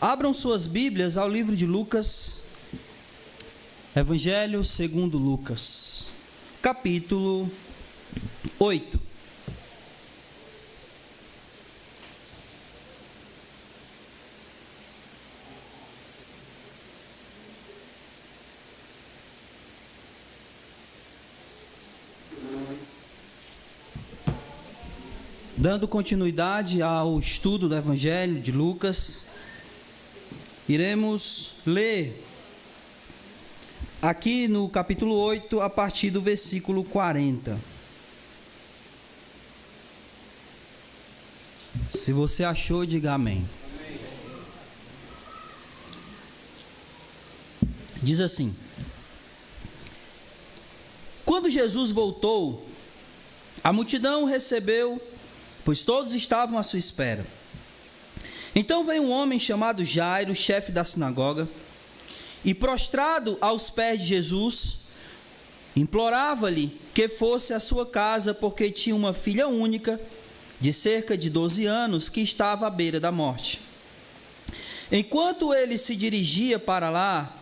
Abram suas Bíblias ao livro de Lucas, Evangelho segundo Lucas, capítulo 8. Dando continuidade ao estudo do Evangelho de Lucas, iremos ler aqui no capítulo 8, a partir do versículo 40. Se você achou, diga amém. Diz assim: Quando Jesus voltou, a multidão o recebeu, pois todos estavam à sua espera. Então veio um homem chamado Jairo, chefe da sinagoga, e prostrado aos pés de Jesus, implorava-lhe que fosse à sua casa, porque tinha uma filha única, de cerca de 12 anos, que estava à beira da morte. Enquanto ele se dirigia para lá,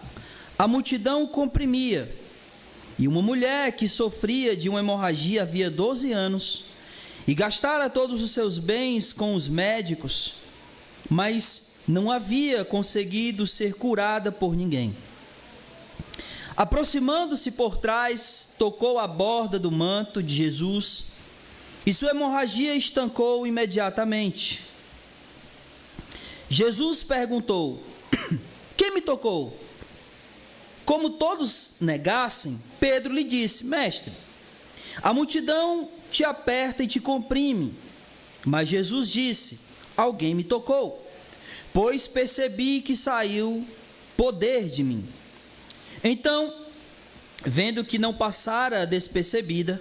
a multidão o comprimia, e uma mulher que sofria de uma hemorragia havia 12 anos, e gastara todos os seus bens com os médicos, mas não havia conseguido ser curada por ninguém. Aproximando-se por trás, tocou a borda do manto de Jesus, e sua hemorragia estancou imediatamente. Jesus perguntou: Quem me tocou? Como todos negassem, Pedro lhe disse: Mestre, a multidão te aperta e te comprime. Mas Jesus disse: Alguém me tocou, pois percebi que saiu poder de mim. Então, vendo que não passara despercebida,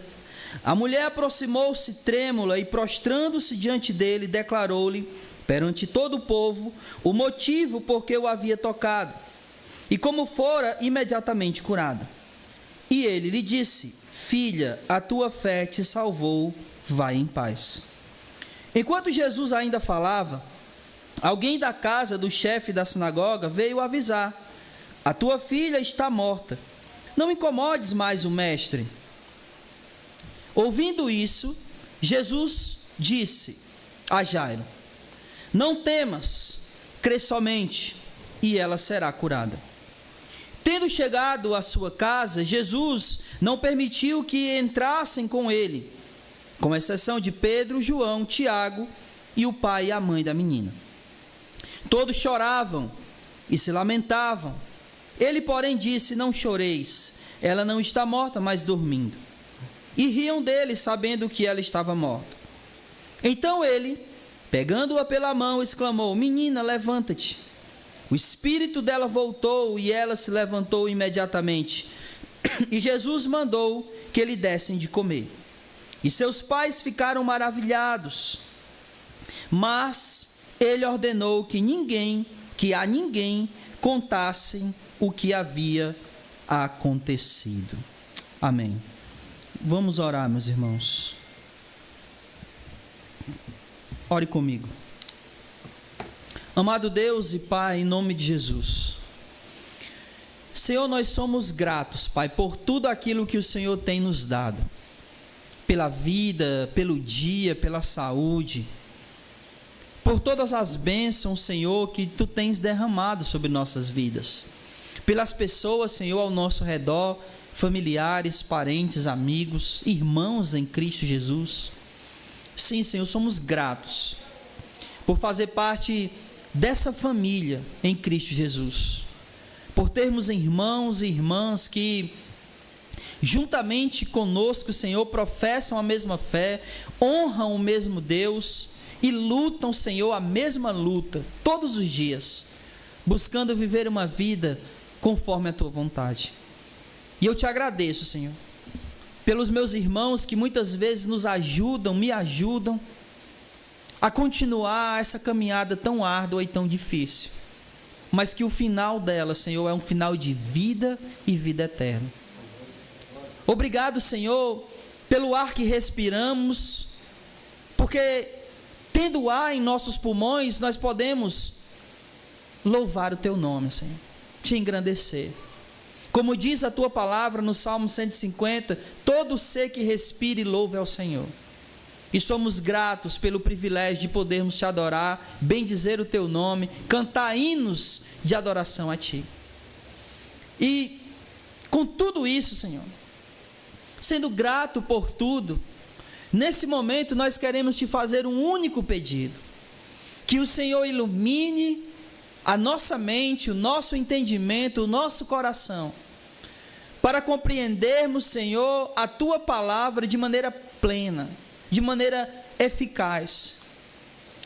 a mulher aproximou-se trêmula e, prostrando-se diante dele, declarou-lhe perante todo o povo o motivo por que o havia tocado e como fora imediatamente curada. E ele lhe disse: Filha, a tua fé te salvou, vai em paz. Enquanto Jesus ainda falava, alguém da casa do chefe da sinagoga veio avisar: A tua filha está morta, não incomodes mais o mestre. Ouvindo isso, Jesus disse a Jairo: Não temas, crê somente, e ela será curada. Tendo chegado à sua casa, Jesus não permitiu que entrassem com ele, com exceção de Pedro, João, Tiago e o pai e a mãe da menina. Todos choravam e se lamentavam. Ele, porém, disse: Não choreis, ela não está morta, mas dormindo. E riam dele, sabendo que ela estava morta. Então ele, pegando-a pela mão, exclamou: Menina, levanta-te. O espírito dela voltou e ela se levantou imediatamente. E Jesus mandou que lhe dessem de comer. E seus pais ficaram maravilhados. Mas ele ordenou que a ninguém contassem o que havia acontecido. Amém. Vamos orar, meus irmãos. Ore comigo. Amado Deus e Pai, em nome de Jesus, Senhor, nós somos gratos, Pai, por tudo aquilo que o Senhor tem nos dado, pela vida, pelo dia, pela saúde, por todas as bênçãos, Senhor, que Tu tens derramado sobre nossas vidas, pelas pessoas, Senhor, ao nosso redor, familiares, parentes, amigos, irmãos em Cristo Jesus. Sim, Senhor, somos gratos por fazer parte dessa família em Cristo Jesus, por termos irmãos e irmãs que juntamente conosco, Senhor, professam a mesma fé, honram o mesmo Deus e lutam, Senhor, a mesma luta todos os dias, buscando viver uma vida conforme a Tua vontade. E eu Te agradeço, Senhor, pelos meus irmãos que muitas vezes nos ajudam, me ajudam a continuar essa caminhada tão árdua e tão difícil, mas que o final dela, Senhor, é um final de vida e vida eterna. Obrigado, Senhor, pelo ar que respiramos, porque tendo ar em nossos pulmões, nós podemos louvar o teu nome, Senhor, te engrandecer. Como diz a tua palavra no Salmo 150, todo ser que respire louve ao Senhor. E somos gratos pelo privilégio de podermos te adorar, bendizer o teu nome, cantar hinos de adoração a ti. E com tudo isso, Senhor, sendo grato por tudo, nesse momento nós queremos te fazer um único pedido: que o Senhor ilumine a nossa mente, o nosso entendimento, o nosso coração, para compreendermos, Senhor, a tua palavra de maneira plena, de maneira eficaz,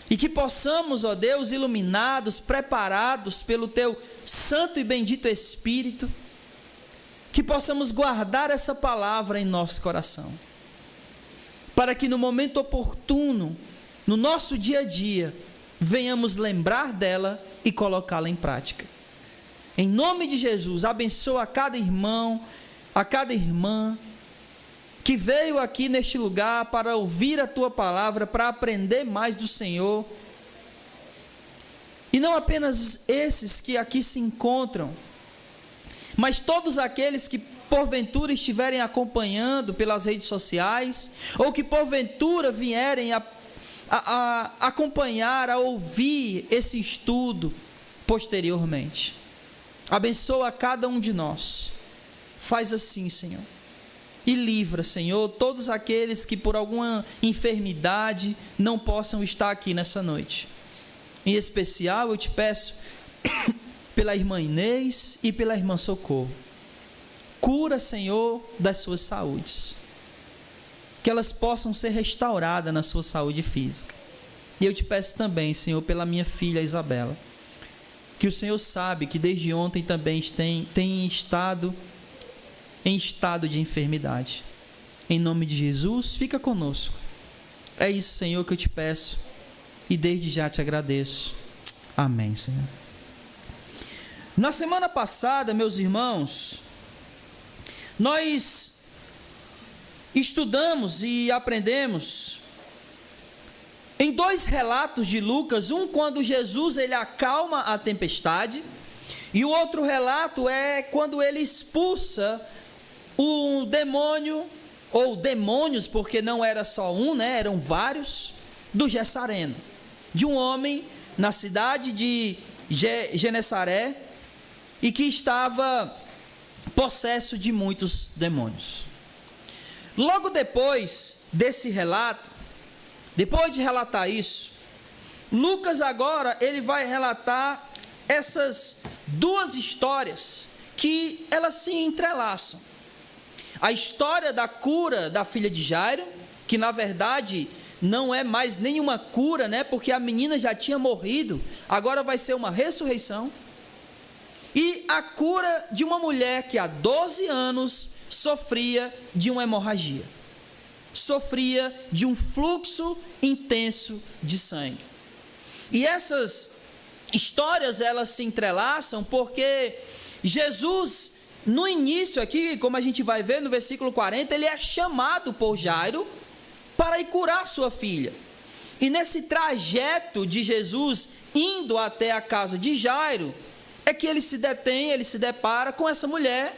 e que possamos, ó Deus, iluminados, preparados pelo teu santo e bendito Espírito, que possamos guardar essa palavra em nosso coração, para que no momento oportuno, no nosso dia a dia, venhamos lembrar dela e colocá-la em prática. Em nome de Jesus, abençoa a cada irmão, a cada irmã que veio aqui neste lugar para ouvir a tua palavra, para aprender mais do Senhor. E não apenas esses que aqui se encontram, mas todos aqueles que porventura estiverem acompanhando pelas redes sociais, ou que porventura vierem a acompanhar, a ouvir esse estudo posteriormente. Abençoa cada um de nós. Faz assim, Senhor, e livra, Senhor, todos aqueles que por alguma enfermidade não possam estar aqui nessa noite. Em especial eu te peço pela irmã Inês e pela irmã Socorro. Cura, Senhor, das suas saúdes, que elas possam ser restauradas na sua saúde física. E eu te peço também, Senhor, pela minha filha Isabela, que o Senhor sabe que desde ontem também tem estado em estado de enfermidade. Em nome de Jesus, fica conosco. É isso, Senhor, que eu te peço, e desde já te agradeço. Amém, Senhor. Na semana passada, meus irmãos, nós estudamos e aprendemos em dois relatos de Lucas, um quando Jesus ele acalma a tempestade, e o outro relato é quando ele expulsa um demônio, ou demônios, porque não era só um, né, eram vários, do Gessareno, de um homem na cidade de Genesaré, e que estava possesso de muitos demônios. Logo depois desse relato, depois de relatar isso, Lucas agora ele vai relatar essas duas histórias que elas se entrelaçam. A história da cura da filha de Jairo, que na verdade não é mais nenhuma cura, né? Porque a menina já tinha morrido, agora vai ser uma ressurreição. E a cura de uma mulher que há 12 anos sofria de uma hemorragia, sofria de um fluxo intenso de sangue. E essas histórias elas se entrelaçam porque Jesus, no início aqui, como a gente vai ver no versículo 40, ele é chamado por Jairo para ir curar sua filha. E nesse trajeto de Jesus indo até a casa de Jairo, é que ele se detém, ele se depara com essa mulher,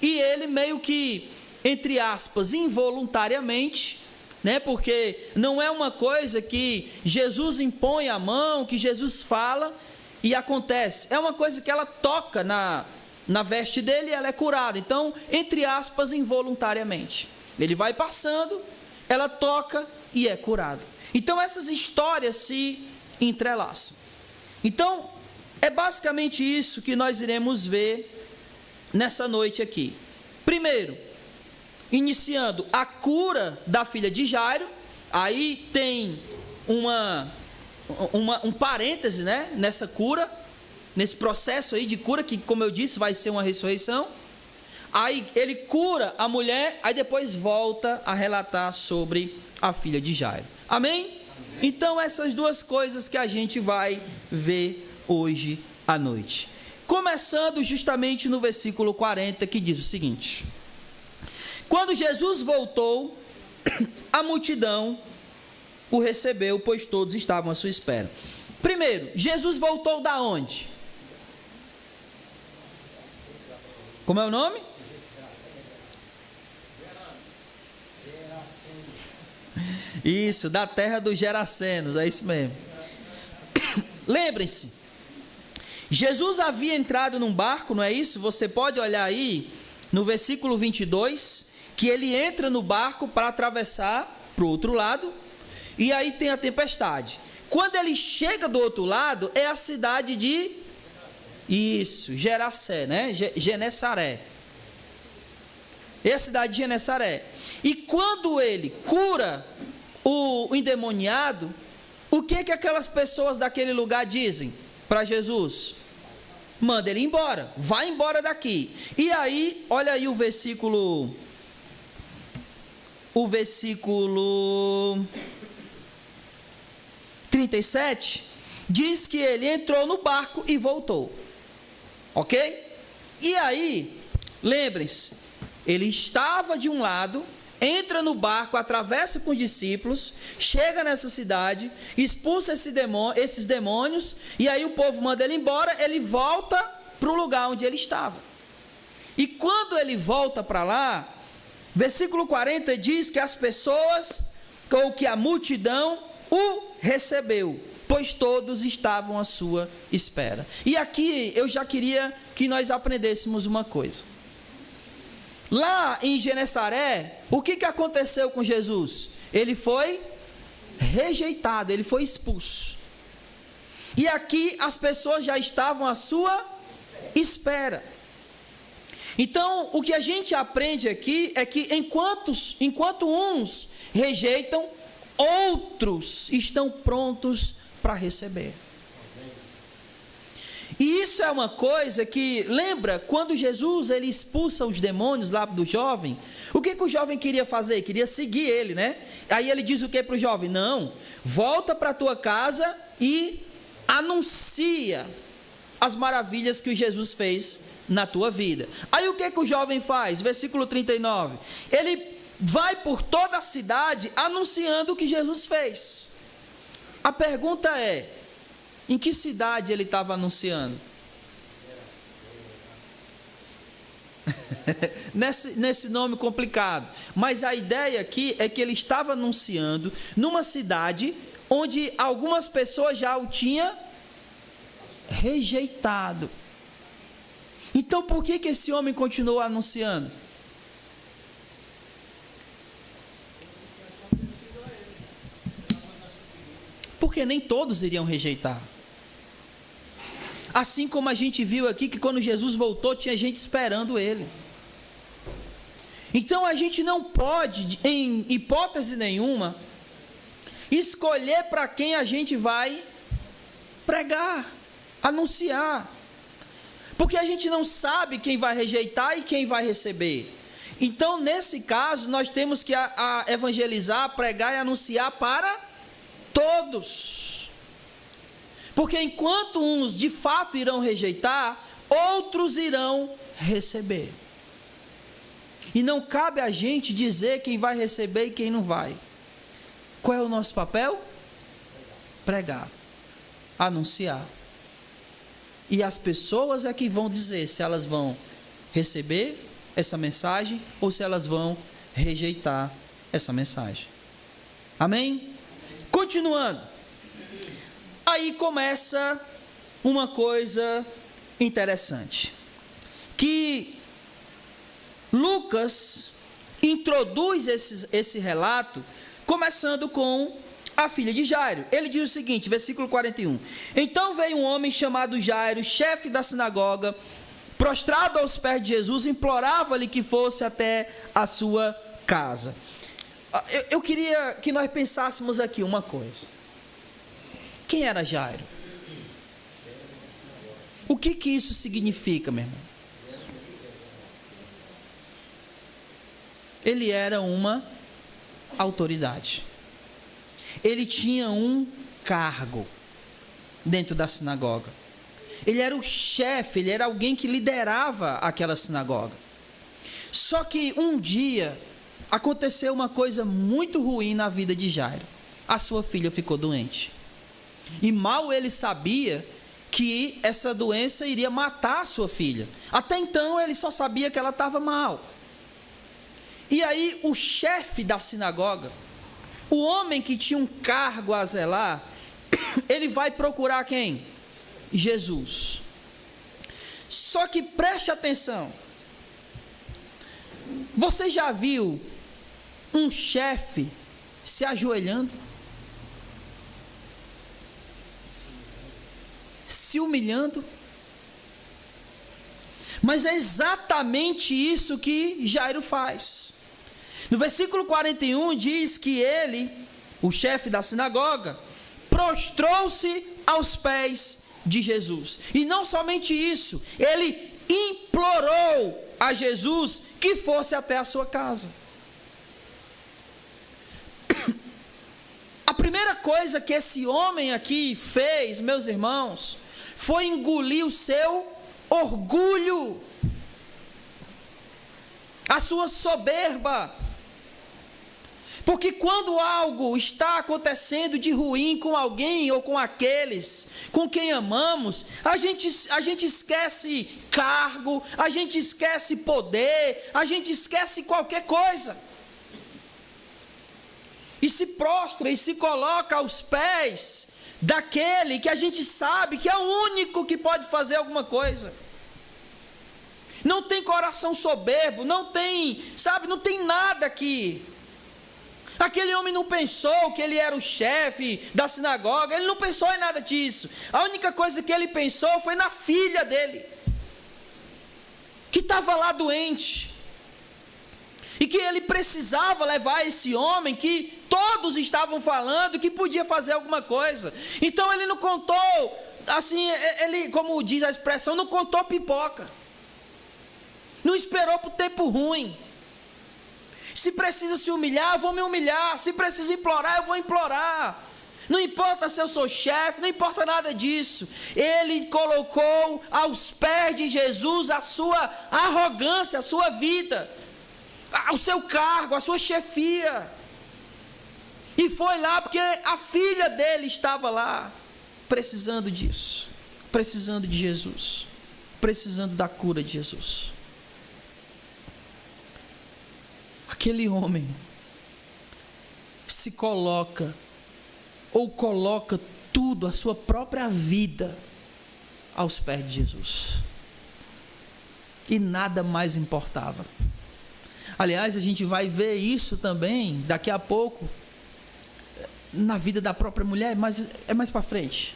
e ele meio que, entre aspas, involuntariamente, né, porque não é uma coisa que Jesus impõe a mão, que Jesus fala e acontece, é uma coisa que ela toca na veste dele e ela é curada. Então, entre aspas, involuntariamente, ele vai passando, ela toca e é curada. Então essas histórias se entrelaçam. Então é basicamente isso que nós iremos ver nessa noite aqui. Primeiro, iniciando a cura da filha de Jairo. Aí tem um parêntese, né, nessa cura, nesse processo aí de cura, que, como eu disse, vai ser uma ressurreição. Aí ele cura a mulher, aí depois volta a relatar sobre a filha de Jairo. Amém? Amém. Então essas duas coisas que a gente vai ver hoje à noite. Começando justamente no versículo 40, que diz o seguinte: quando Jesus voltou, a multidão o recebeu, pois todos estavam à sua espera. Primeiro, Jesus voltou da onde? Como é o nome? Isso, da terra dos Gerasenos, é isso mesmo. Lembrem-se, Jesus havia entrado num barco, não é isso? Você pode olhar aí no versículo 22, que ele entra no barco para atravessar para o outro lado, e aí tem a tempestade. Quando ele chega do outro lado, é a cidade de... Isso, Gerasé, né? Genesaré. É a cidade de Genesaré. E quando ele cura o endemoniado, o que aquelas pessoas daquele lugar dizem para Jesus? Manda ele embora, vai embora daqui. E aí, olha aí o versículo 37, diz que ele entrou no barco e voltou. Ok? E aí, lembrem-se, ele estava de um lado, entra no barco, atravessa com os discípulos, chega nessa cidade, expulsa esses demônios, e aí o povo manda ele embora, ele volta para o lugar onde ele estava. E quando ele volta para lá, versículo 40 diz que as pessoas, ou que a multidão, o recebeu, pois todos estavam à sua espera. E aqui eu já queria que nós aprendêssemos uma coisa. Lá em Genesaré, o que aconteceu com Jesus? Ele foi rejeitado, ele foi expulso. E aqui as pessoas já estavam à sua espera. Então, o que a gente aprende aqui é que enquanto uns rejeitam, outros estão prontos para receber. E isso é uma coisa que, lembra, quando Jesus ele expulsa os demônios lá do jovem, o que o jovem queria fazer? Queria seguir ele, né? Aí ele diz o que para o jovem? Não, volta para a tua casa e anuncia as maravilhas que o Jesus fez na tua vida. Aí o que o jovem faz? Versículo 39, ele vai por toda a cidade anunciando o que Jesus fez. A pergunta é, em que cidade ele estava anunciando? nesse nome complicado. Mas a ideia aqui é que ele estava anunciando numa cidade onde algumas pessoas já o tinham rejeitado. Então por que esse homem continuou anunciando? Porque nem todos iriam rejeitar. Assim como a gente viu aqui que quando Jesus voltou, tinha gente esperando ele. Então a gente não pode, em hipótese nenhuma, escolher para quem a gente vai pregar, anunciar. Porque a gente não sabe quem vai rejeitar e quem vai receber. Então, nesse caso, nós temos que evangelizar, pregar e anunciar para todos. Porque enquanto uns de fato irão rejeitar, outros irão receber. E não cabe a gente dizer quem vai receber e quem não vai. Qual é o nosso papel? Pregar, anunciar. E as pessoas é que vão dizer se elas vão receber essa mensagem ou se elas vão rejeitar essa mensagem. Amém? Continuando. Aí começa uma coisa interessante. Que Lucas introduz esse relato, começando com a filha de Jairo. Ele diz o seguinte, versículo 41. Então veio um homem chamado Jairo, chefe da sinagoga, prostrado aos pés de Jesus, implorava-lhe que fosse até a sua casa. Eu queria que nós pensássemos aqui uma coisa. Quem era Jairo? O que isso significa, meu irmão? Ele era uma autoridade. Ele tinha um cargo dentro da sinagoga. Ele era o chefe, ele era alguém que liderava aquela sinagoga. Só que um dia aconteceu uma coisa muito ruim na vida de Jairo. A sua filha ficou doente. E mal ele sabia que essa doença iria matar a sua filha. Até então ele só sabia que ela estava mal. E aí o chefe da sinagoga, o homem que tinha um cargo a zelar, ele vai procurar quem? Jesus. Só que preste atenção. Você já viu um chefe se ajoelhando? Se humilhando? Mas é exatamente isso que Jairo faz. No versículo 41 diz que ele, o chefe da sinagoga, prostrou-se aos pés de Jesus. E não somente isso, ele implorou a Jesus que fosse até a sua casa. A primeira coisa que esse homem aqui fez, meus irmãos, foi engolir o seu orgulho, a sua soberba. Porque quando algo está acontecendo de ruim com alguém ou com aqueles com quem amamos, a gente esquece cargo, a gente esquece poder, a gente esquece qualquer coisa. E se prostra e se coloca aos pés daquele que a gente sabe que é o único que pode fazer alguma coisa. Não tem coração soberbo, não tem, não tem nada aqui. Aquele homem não pensou que ele era o chefe da sinagoga, ele não pensou em nada disso. A única coisa que ele pensou foi na filha dele, que estava lá doente, e que ele precisava levar esse homem que todos estavam falando que podia fazer alguma coisa. Então ele não contou, assim, ele, como diz a expressão, não contou pipoca, não esperou para o tempo ruim. Se precisa se humilhar, eu vou me humilhar. Se precisa implorar, eu vou implorar. Não importa se eu sou chefe, não importa nada disso. Ele colocou aos pés de Jesus a sua arrogância, a sua vida, o seu cargo, a sua chefia. E foi lá porque a filha dele estava lá, precisando disso, precisando de Jesus, precisando da cura de Jesus. Aquele homem se coloca, ou coloca tudo, a sua própria vida, aos pés de Jesus. E nada mais importava. Aliás, a gente vai ver isso também, daqui a pouco, na vida da própria mulher, mas é mais para frente.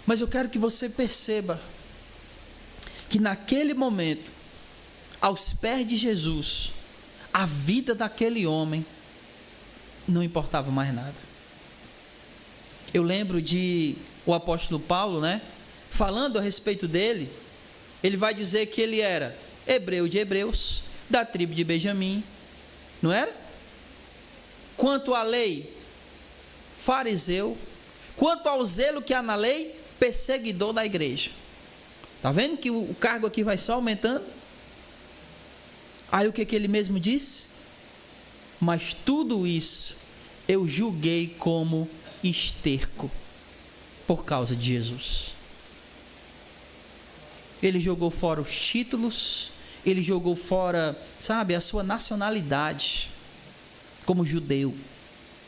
Mas eu quero que você perceba que naquele momento, aos pés de Jesus, a vida daquele homem não importava mais nada. Eu lembro de o apóstolo Paulo, falando a respeito dele, ele vai dizer que ele era hebreu de hebreus, da tribo de Benjamim, não era? Quanto à lei, fariseu. Quanto ao zelo que há na lei, perseguidor da igreja. Está vendo que o cargo aqui vai só aumentando? Aí o que ele mesmo disse? Mas tudo isso eu julguei como esterco por causa de Jesus. Ele jogou fora os títulos, ele jogou fora, a sua nacionalidade como judeu,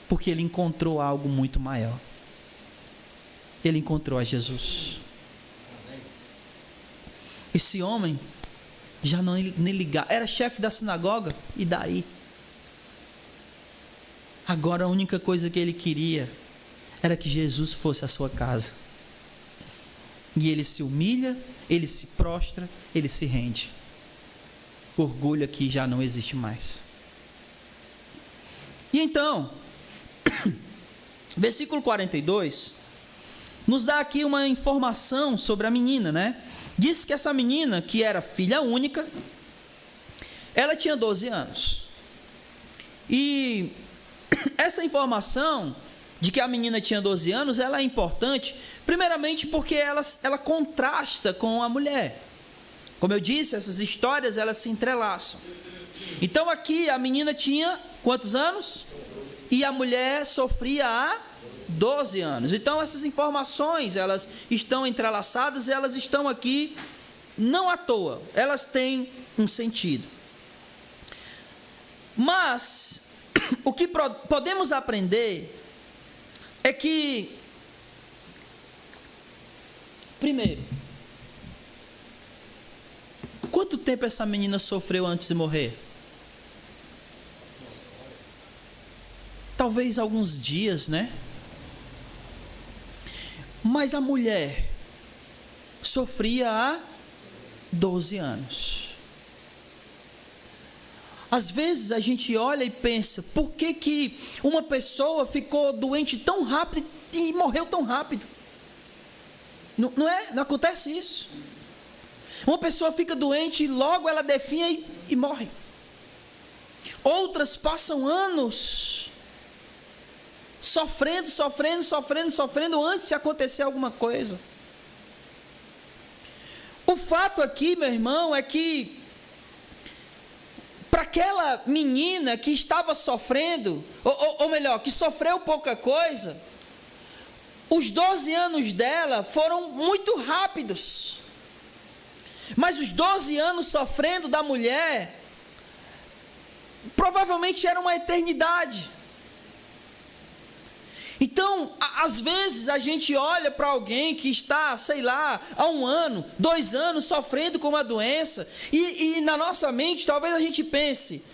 porque ele encontrou algo muito maior. Ele encontrou a Jesus. Esse homem já não nem ligava, era chefe da sinagoga, e daí? Agora a única coisa que ele queria era que Jesus fosse à sua casa. E ele se humilha, ele se prostra, ele se rende. O orgulho aqui já não existe mais. E então, versículo 42, nos dá aqui uma informação sobre a menina, Diz que essa menina, que era filha única, ela tinha 12 anos. E essa informação de que a menina tinha 12 anos, ela é importante, primeiramente porque ela contrasta com a mulher. Como eu disse, essas histórias, elas se entrelaçam. Então aqui a menina tinha quantos anos? E a mulher sofria há 12 anos. Então, essas informações, elas estão entrelaçadas, elas estão aqui não à toa, elas têm um sentido. Mas, o que podemos aprender é que, primeiro, quanto tempo essa menina sofreu antes de morrer? Talvez alguns dias, né? Mas a mulher sofria há 12 anos. Às vezes a gente olha e pensa, por que uma pessoa ficou doente tão rápido e morreu tão rápido? Não é? Não acontece isso. Uma pessoa fica doente e logo ela definha e morre. Outras passam anos sofrendo antes de acontecer alguma coisa. O fato aqui, meu irmão, é que para aquela menina que estava sofrendo, ou melhor, que sofreu pouca coisa, os 12 anos dela foram muito rápidos. Mas os 12 anos sofrendo da mulher, provavelmente era uma eternidade. Então, às vezes a gente olha para alguém que está, sei lá, há 1 ano, 2 anos sofrendo com uma doença, e na nossa mente talvez a gente pense,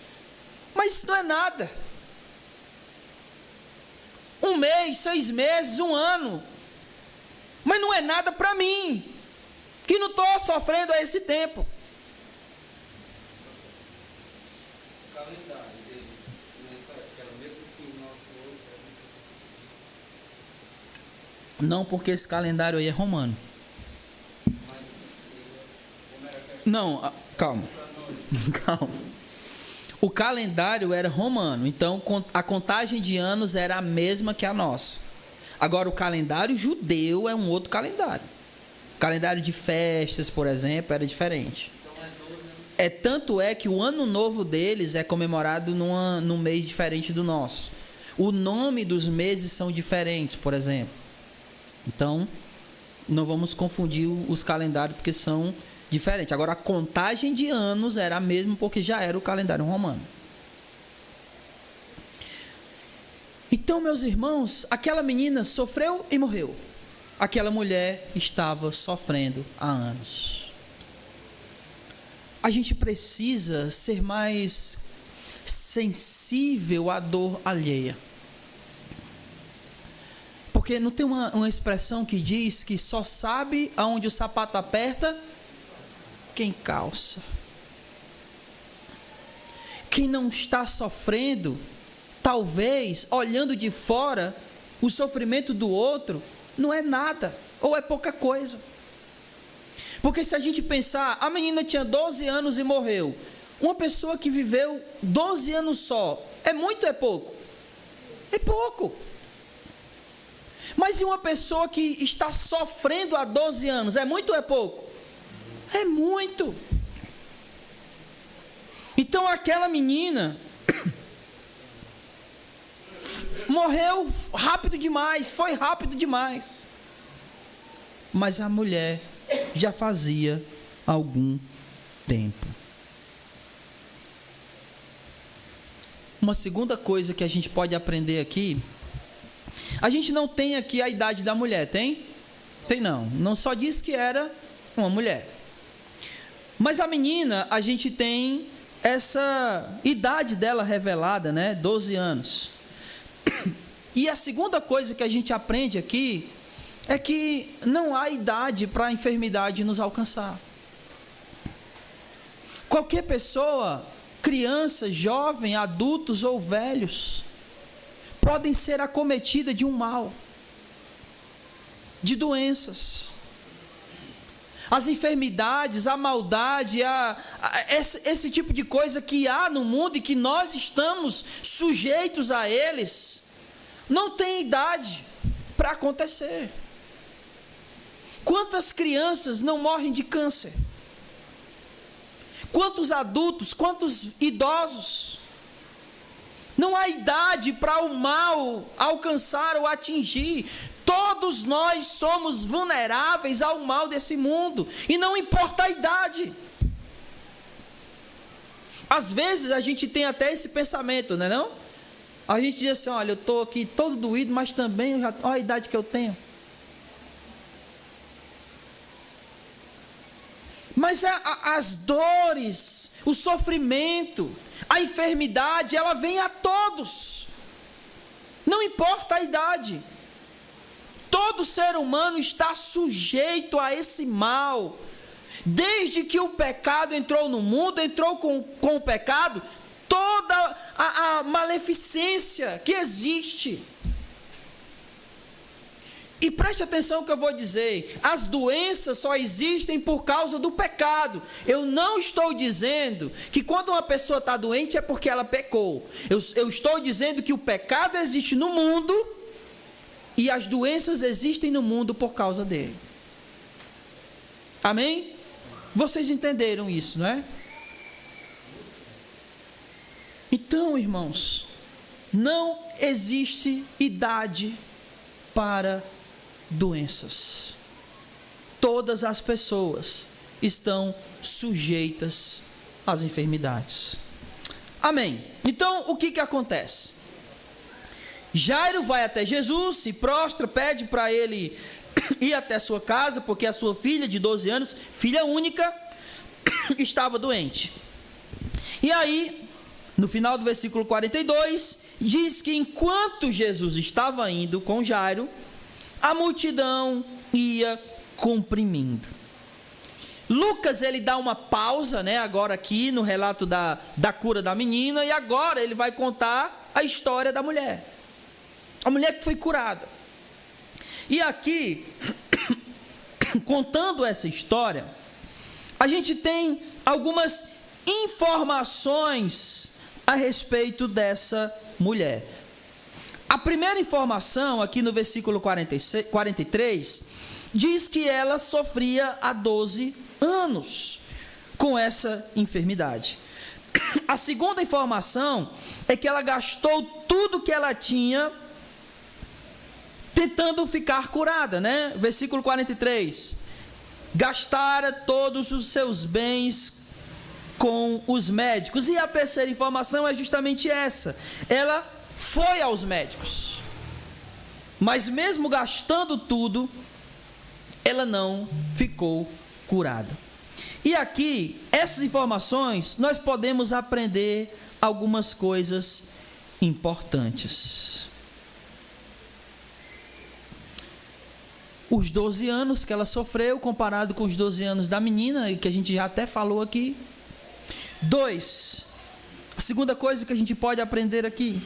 mas isso não é nada. 1 mês, 6 meses, 1 ano, mas não é nada para mim, que não estou sofrendo há esse tempo. O calendário deles, nessa época, era o mesmo que o nosso hoje, 365 dias? Não, porque esse calendário aí é romano. Mas, como era a questão? Não, calma. Calma. O calendário era romano, então a contagem de anos era a mesma que a nossa. Agora, o calendário judeu é um outro calendário. O calendário de festas, por exemplo, era diferente. Então é 12 anos. Tanto é que o ano novo deles é comemorado num mês diferente do nosso. O nome dos meses são diferentes, por exemplo. Então, não vamos confundir os calendários porque são diferentes. Agora, a contagem de anos era a mesma porque já era o calendário romano. Então, meus irmãos, aquela menina sofreu e morreu. Aquela mulher estava sofrendo há anos. A gente precisa ser mais sensível à dor alheia. Porque não tem uma expressão que diz que só sabe aonde o sapato aperta quem calça. Quem não está sofrendo, talvez, olhando de fora, o sofrimento do outro não é nada, ou é pouca coisa. Porque se a gente pensar, a menina tinha 12 anos e morreu. Uma pessoa que viveu 12 anos só, é muito ou é pouco? É pouco. Mas e uma pessoa que está sofrendo há 12 anos, é muito ou é pouco? É muito. Então aquela menina morreu rápido demais, foi rápido demais. Mas a mulher já fazia algum tempo. Uma segunda coisa que a gente pode aprender aqui, a gente não tem aqui a idade da mulher, tem? Tem não. Não só diz que era uma mulher. Mas a menina, a gente tem essa idade dela revelada, né? 12 anos. E a segunda coisa que a gente aprende aqui é que não há idade para a enfermidade nos alcançar. Qualquer pessoa, criança, jovem, adultos ou velhos, podem ser acometidas de um mal, de doenças. As enfermidades, a maldade, esse tipo de coisa que há no mundo e que nós estamos sujeitos a eles, não tem idade para acontecer. Quantas crianças não morrem de câncer? Quantos adultos, quantos idosos? Não há idade para o mal alcançar ou atingir. Todos nós somos vulneráveis ao mal desse mundo, e não importa a idade. Às vezes a gente tem até esse pensamento, não é não? A gente diz assim, olha, eu estou aqui todo doído, mas também, olha a idade que eu tenho. Mas as dores, o sofrimento, a enfermidade, ela vem a todos. Não importa a idade. Todo ser humano está sujeito a esse mal. Desde que o pecado entrou no mundo, entrou com o pecado, toda a maleficência que existe. E preste atenção no que eu vou dizer, as doenças só existem por causa do pecado. Eu não estou dizendo que quando uma pessoa está doente é porque ela pecou. Eu estou dizendo que o pecado existe no mundo e as doenças existem no mundo por causa dele. Amém? Vocês entenderam isso, não é? Então, irmãos, não existe idade para doenças. Todas as pessoas estão sujeitas às enfermidades. Amém? Então, o que acontece? Jairo vai até Jesus, se prostra, pede para ele ir até a sua casa, porque a sua filha de 12 anos, filha única, estava doente. E aí, no final do versículo 42, diz que enquanto Jesus estava indo com Jairo, a multidão ia comprimindo. Lucas, ele dá uma pausa, né, agora aqui no relato da cura da menina, e agora ele vai contar a história da mulher. A mulher que foi curada. E aqui, contando essa história, a gente tem algumas informações a respeito dessa mulher. A primeira informação, aqui no versículo 43, diz que ela sofria há 12 anos com essa enfermidade. A segunda informação é que ela gastou tudo que ela tinha tentando ficar curada, né? Versículo 43. Gastara todos os seus bens com os médicos. E a terceira informação é justamente essa. Ela foi aos médicos. Mas mesmo gastando tudo, ela não ficou curada. E aqui, essas informações, nós podemos aprender algumas coisas importantes. Os 12 anos que ela sofreu, comparado com os 12 anos da menina, que a gente já até falou aqui. 2. A segunda coisa que a gente pode aprender aqui.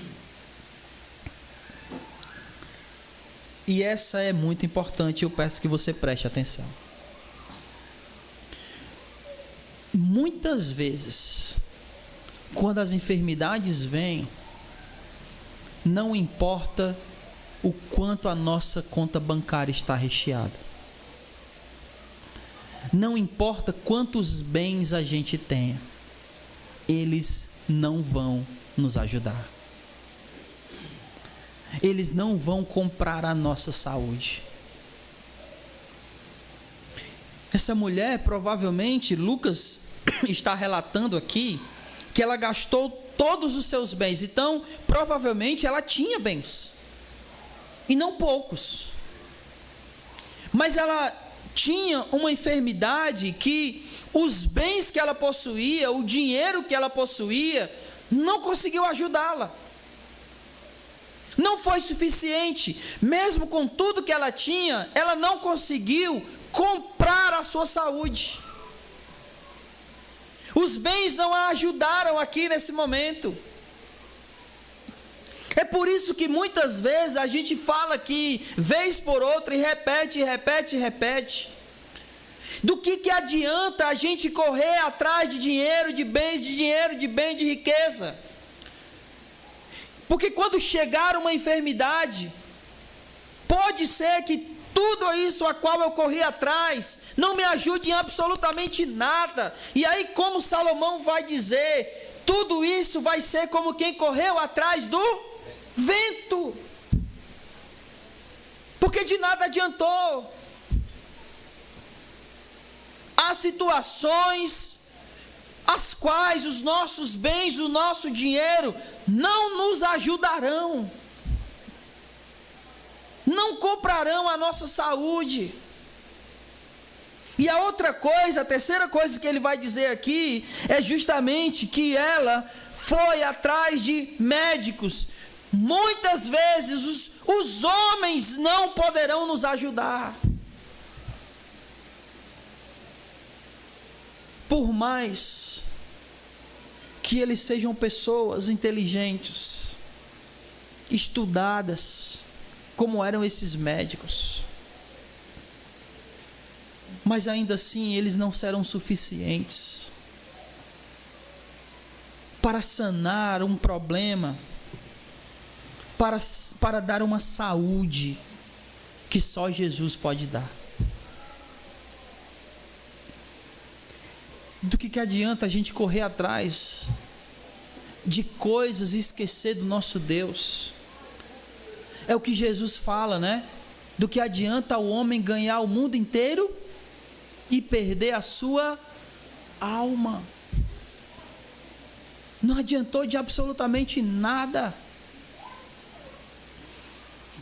E essa é muito importante, eu peço que você preste atenção. Muitas vezes, quando as enfermidades vêm, não importa o quanto a nossa conta bancária está recheada. Não importa quantos bens a gente tenha, eles não vão nos ajudar. Eles não vão comprar a nossa saúde. Essa mulher, provavelmente, Lucas está relatando aqui, que ela gastou todos os seus bens. Então, provavelmente, ela tinha bens. E não poucos. Mas ela tinha uma enfermidade que os bens que ela possuía, o dinheiro que ela possuía, não conseguiu ajudá-la. Não foi suficiente. Mesmo com tudo que ela tinha, ela não conseguiu comprar a sua saúde. Os bens não a ajudaram aqui nesse momento. É por isso que muitas vezes a gente fala aqui, vez por outra, e repete. Do que adianta a gente correr atrás de dinheiro, de bens, de riqueza? Porque quando chegar uma enfermidade, pode ser que tudo isso a qual eu corri atrás não me ajude em absolutamente nada. E aí, como Salomão vai dizer, tudo isso vai ser como quem correu atrás do vento. Porque de nada adiantou. Há situações as quais os nossos bens, o nosso dinheiro não nos ajudarão. Não comprarão a nossa saúde. E a outra coisa, a terceira coisa que ele vai dizer aqui, é justamente que ela foi atrás de médicos. Muitas vezes os homens não poderão nos ajudar. Por mais que eles sejam pessoas inteligentes, estudadas, como eram esses médicos, mas ainda assim eles não serão suficientes para sanar um problema, para dar uma saúde que só Jesus pode dar. Do que adianta a gente correr atrás de coisas e esquecer do nosso Deus? É o que Jesus fala, né? Do que adianta o homem ganhar o mundo inteiro e perder a sua alma? Não adiantou de absolutamente nada.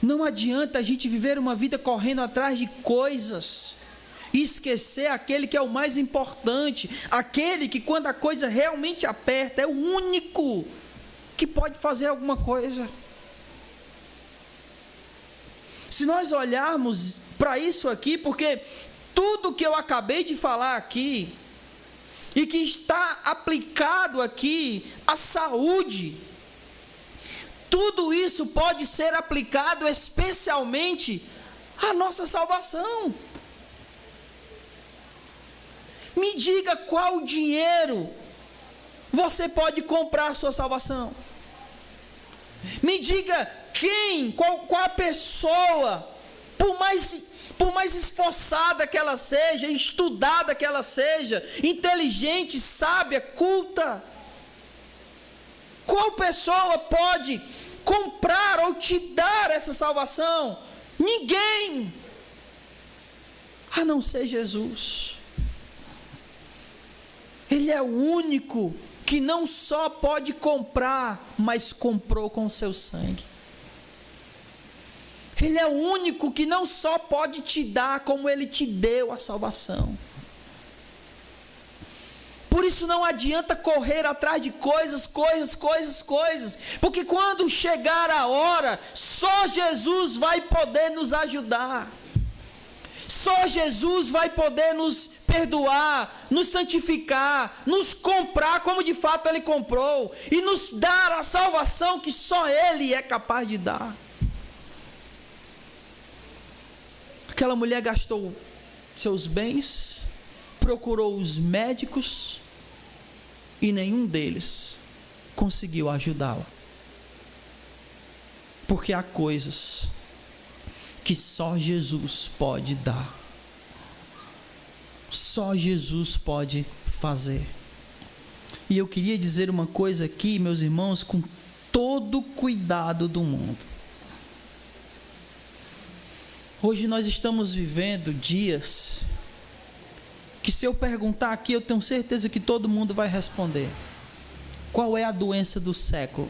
Não adianta a gente viver uma vida correndo atrás de coisas e esquecer aquele que é o mais importante, aquele que quando a coisa realmente aperta, é o único que pode fazer alguma coisa. Se nós olharmos para isso aqui, porque tudo que eu acabei de falar aqui, e que está aplicado aqui à saúde, tudo isso pode ser aplicado especialmente à nossa salvação. Me diga qual dinheiro você pode comprar a sua salvação. Me diga qual a pessoa, por mais esforçada que ela seja, estudada que ela seja, inteligente, sábia, culta, qual pessoa pode comprar ou te dar essa salvação? Ninguém, a não ser Jesus. Ele é o único que não só pode comprar, mas comprou com o seu sangue. Ele é o único que não só pode te dar, como Ele te deu a salvação. Por isso não adianta correr atrás de coisas, porque quando chegar a hora, só Jesus vai poder nos ajudar. Só Jesus vai poder nos perdoar, nos santificar, nos comprar como de fato Ele comprou, e nos dar a salvação que só Ele é capaz de dar. Aquela mulher gastou seus bens, procurou os médicos, e nenhum deles conseguiu ajudá-la. Porque há coisas que só Jesus pode dar. Só Jesus pode fazer. E eu queria dizer uma coisa aqui, meus irmãos, com todo o cuidado do mundo. Hoje nós estamos vivendo dias que, se eu perguntar aqui, eu tenho certeza que todo mundo vai responder. Qual é a doença do século?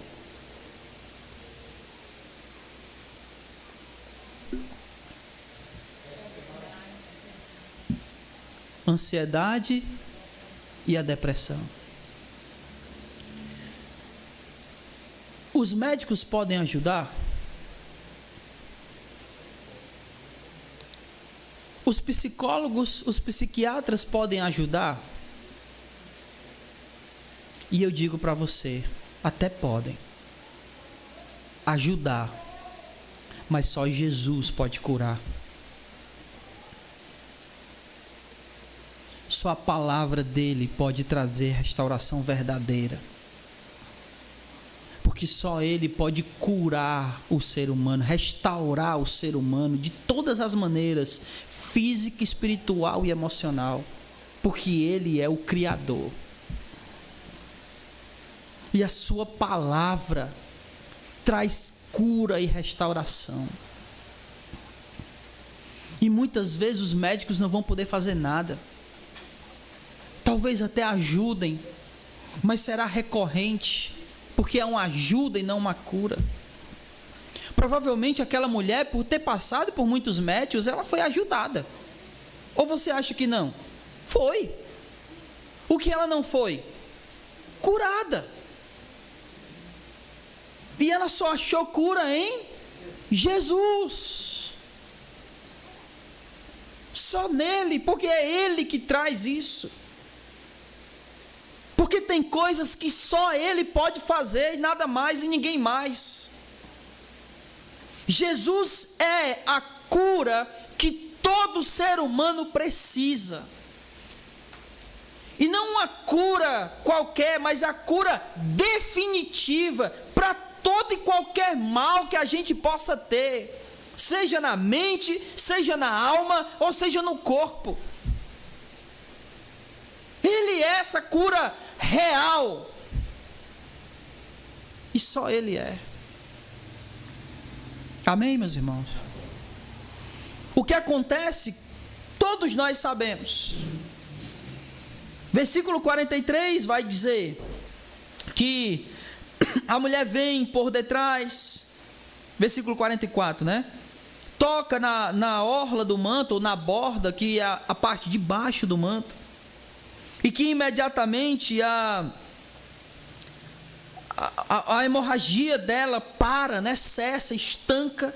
Ansiedade e a depressão. Os médicos podem ajudar? Os psicólogos, os psiquiatras podem ajudar? E eu digo para você, até podem ajudar, mas só Jesus pode curar. Só a palavra dele pode trazer restauração verdadeira. Porque só Ele pode curar o ser humano, restaurar o ser humano de todas as maneiras, física, espiritual e emocional. Porque Ele é o Criador. E a sua palavra traz cura e restauração. E muitas vezes os médicos não vão poder fazer nada. Talvez até ajudem, mas será recorrente, porque é uma ajuda e não uma cura. Provavelmente aquela mulher, por ter passado por muitos médicos, ela foi ajudada. Ou você acha que não? Foi. O que ela não foi? Curada. E ela só achou cura em Jesus. Só nele, porque é Ele que traz isso. Porque tem coisas que só Ele pode fazer e nada mais e ninguém mais. Jesus é a cura que todo ser humano precisa. E não uma cura qualquer, mas a cura definitiva para todo e qualquer mal que a gente possa ter, seja na mente, seja na alma, ou seja no corpo. Ele é essa cura real. E só Ele é. Amém, meus irmãos? O que acontece, todos nós sabemos. Versículo 43 vai dizer que a mulher vem por detrás, versículo 44, né? Toca na orla do manto, ou na borda, que é a parte de baixo do manto, e que imediatamente a hemorragia dela para, né? Cessa, estanca.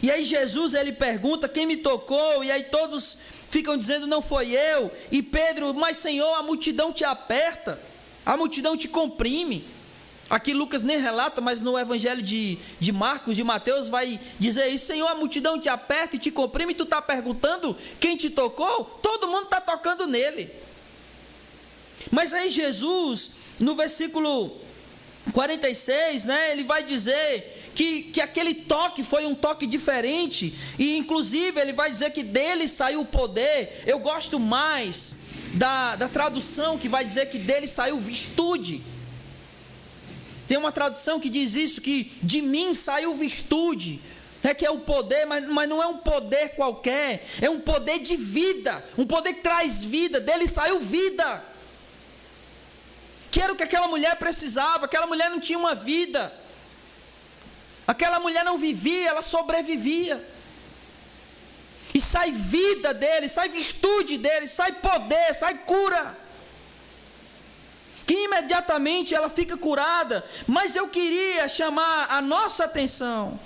E aí Jesus, ele pergunta: quem me tocou? E aí todos ficam dizendo: não foi eu. E Pedro: mas Senhor, a multidão te aperta, a multidão te comprime. Aqui Lucas nem relata, mas no evangelho de Marcos, de Mateus, vai dizer isso: Senhor, a multidão te aperta e te comprime, e tu está perguntando quem te tocou? Todo mundo está tocando nele. Mas aí Jesus, no versículo 46, né, ele vai dizer que aquele toque foi um toque diferente, e inclusive ele vai dizer que dele saiu o poder. Eu gosto mais da tradução que vai dizer que dele saiu virtude. Tem uma tradução que diz isso, que de mim saiu virtude, que é o poder, mas não é um poder qualquer, é um poder de vida, um poder que traz vida. Dele saiu vida, que era o que aquela mulher precisava. Aquela mulher não tinha uma vida, aquela mulher não vivia, ela sobrevivia. E sai vida dele, sai virtude dele, sai poder, sai cura, que imediatamente ela fica curada. Mas eu queria chamar a nossa atenção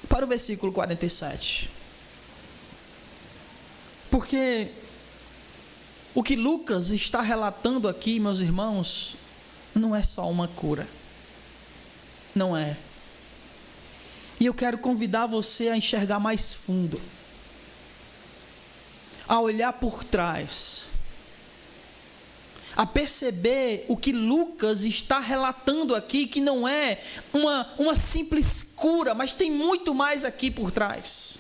para o versículo 47, porque o que Lucas está relatando aqui, meus irmãos, não é só uma cura, não é. E eu quero convidar você a enxergar mais fundo, a olhar por trás, a perceber o que Lucas está relatando aqui, que não é uma simples cura, mas tem muito mais aqui por trás.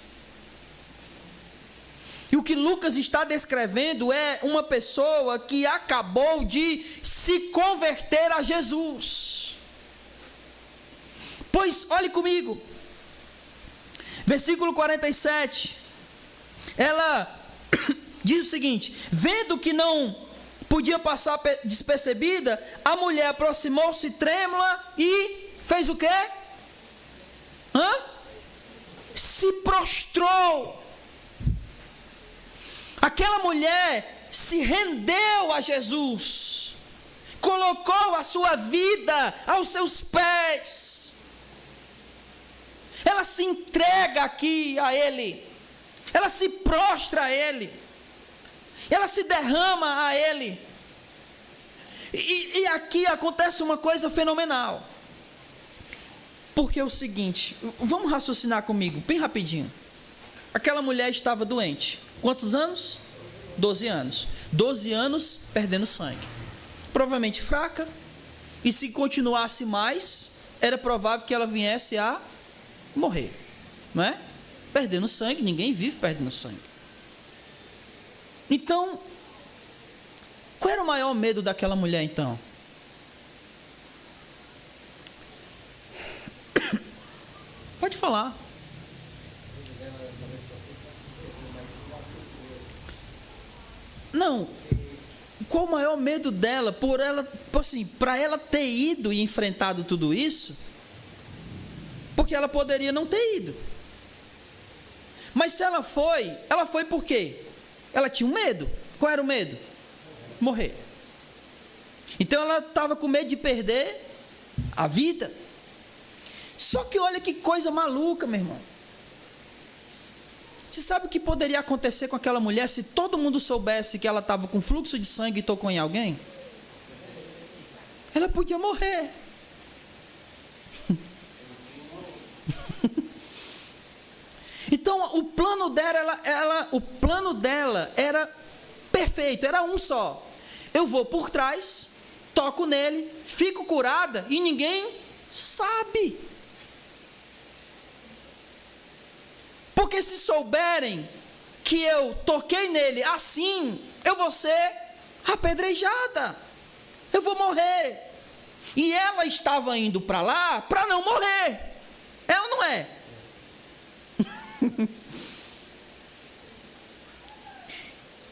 E o que Lucas está descrevendo é uma pessoa que acabou de se converter a Jesus. Pois, olhe comigo, versículo 47, ela diz o seguinte: vendo que não podia passar despercebida, a mulher aproximou-se trêmula e fez o quê? Se prostrou. Aquela mulher se rendeu a Jesus, colocou a sua vida aos seus pés, ela se entrega aqui a Ele, ela se prostra a Ele, ela se derrama a Ele. E aqui acontece uma coisa fenomenal, porque é o seguinte, vamos raciocinar comigo, bem rapidinho. Aquela mulher estava doente, quantos anos? 12 anos. 12 anos perdendo sangue, provavelmente fraca, e se continuasse mais, era provável que ela viesse a morrer, não é? Perdendo sangue, ninguém vive perdendo sangue. Então, qual era o maior medo daquela mulher então? Pode falar. Não. Qual o maior medo dela? Por ela, assim, para ela ter ido e enfrentado tudo isso, porque ela poderia não ter ido. Mas se ela foi por quê? Ela tinha um medo. Qual era o medo? Morrer. Então ela estava com medo de perder a vida. Só que olha que coisa maluca, meu irmão. Você sabe o que poderia acontecer com aquela mulher se todo mundo soubesse que ela estava com fluxo de sangue e tocou em alguém? Ela podia morrer. Então o plano dela era perfeito, era um só. Eu vou por trás, toco nele, fico curada e ninguém sabe. Porque se souberem que eu toquei nele assim, eu vou ser apedrejada, eu vou morrer. E ela estava indo para lá para não morrer. É ou não é?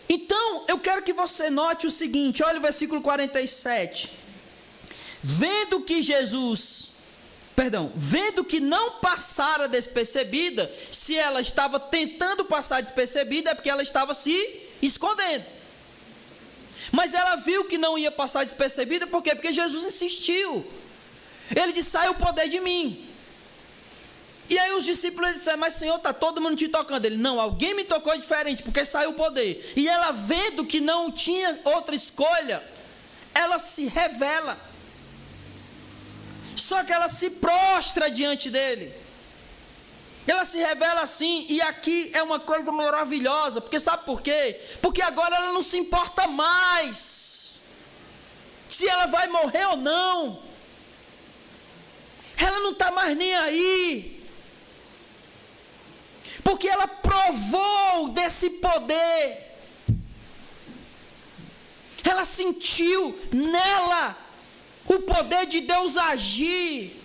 Então, eu quero que você note o seguinte, olha o versículo 47. Vendo que não passara despercebida, se ela estava tentando passar despercebida, é porque ela estava se escondendo. Mas ela viu que não ia passar despercebida, por quê? Porque Jesus insistiu. Ele disse, sai o poder de mim. E aí os discípulos disseram, mas Senhor, está todo mundo te tocando. Ele, não, alguém me tocou diferente, porque saiu o poder. E ela vendo que não tinha outra escolha, ela se revela. Só que ela se prostra diante dele. Ela se revela assim, e aqui é uma coisa maravilhosa, porque sabe por quê? Porque agora ela não se importa mais se ela vai morrer ou não. Ela não está mais nem aí. Porque ela provou desse poder. Ela sentiu nela o poder de Deus agir.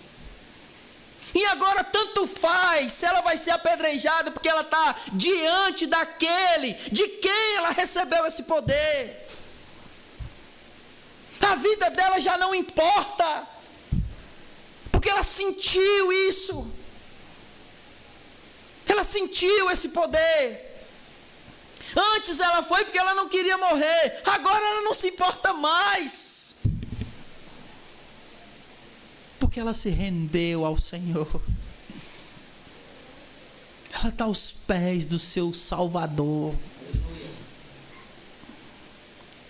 E agora tanto faz se ela vai ser apedrejada porque ela está diante daquele de quem ela recebeu esse poder. A vida dela já não importa, porque ela sentiu isso. Ela sentiu esse poder. Antes ela foi porque ela não queria morrer. Agora ela não se importa mais, porque ela se rendeu ao Senhor. Ela está aos pés do seu Salvador.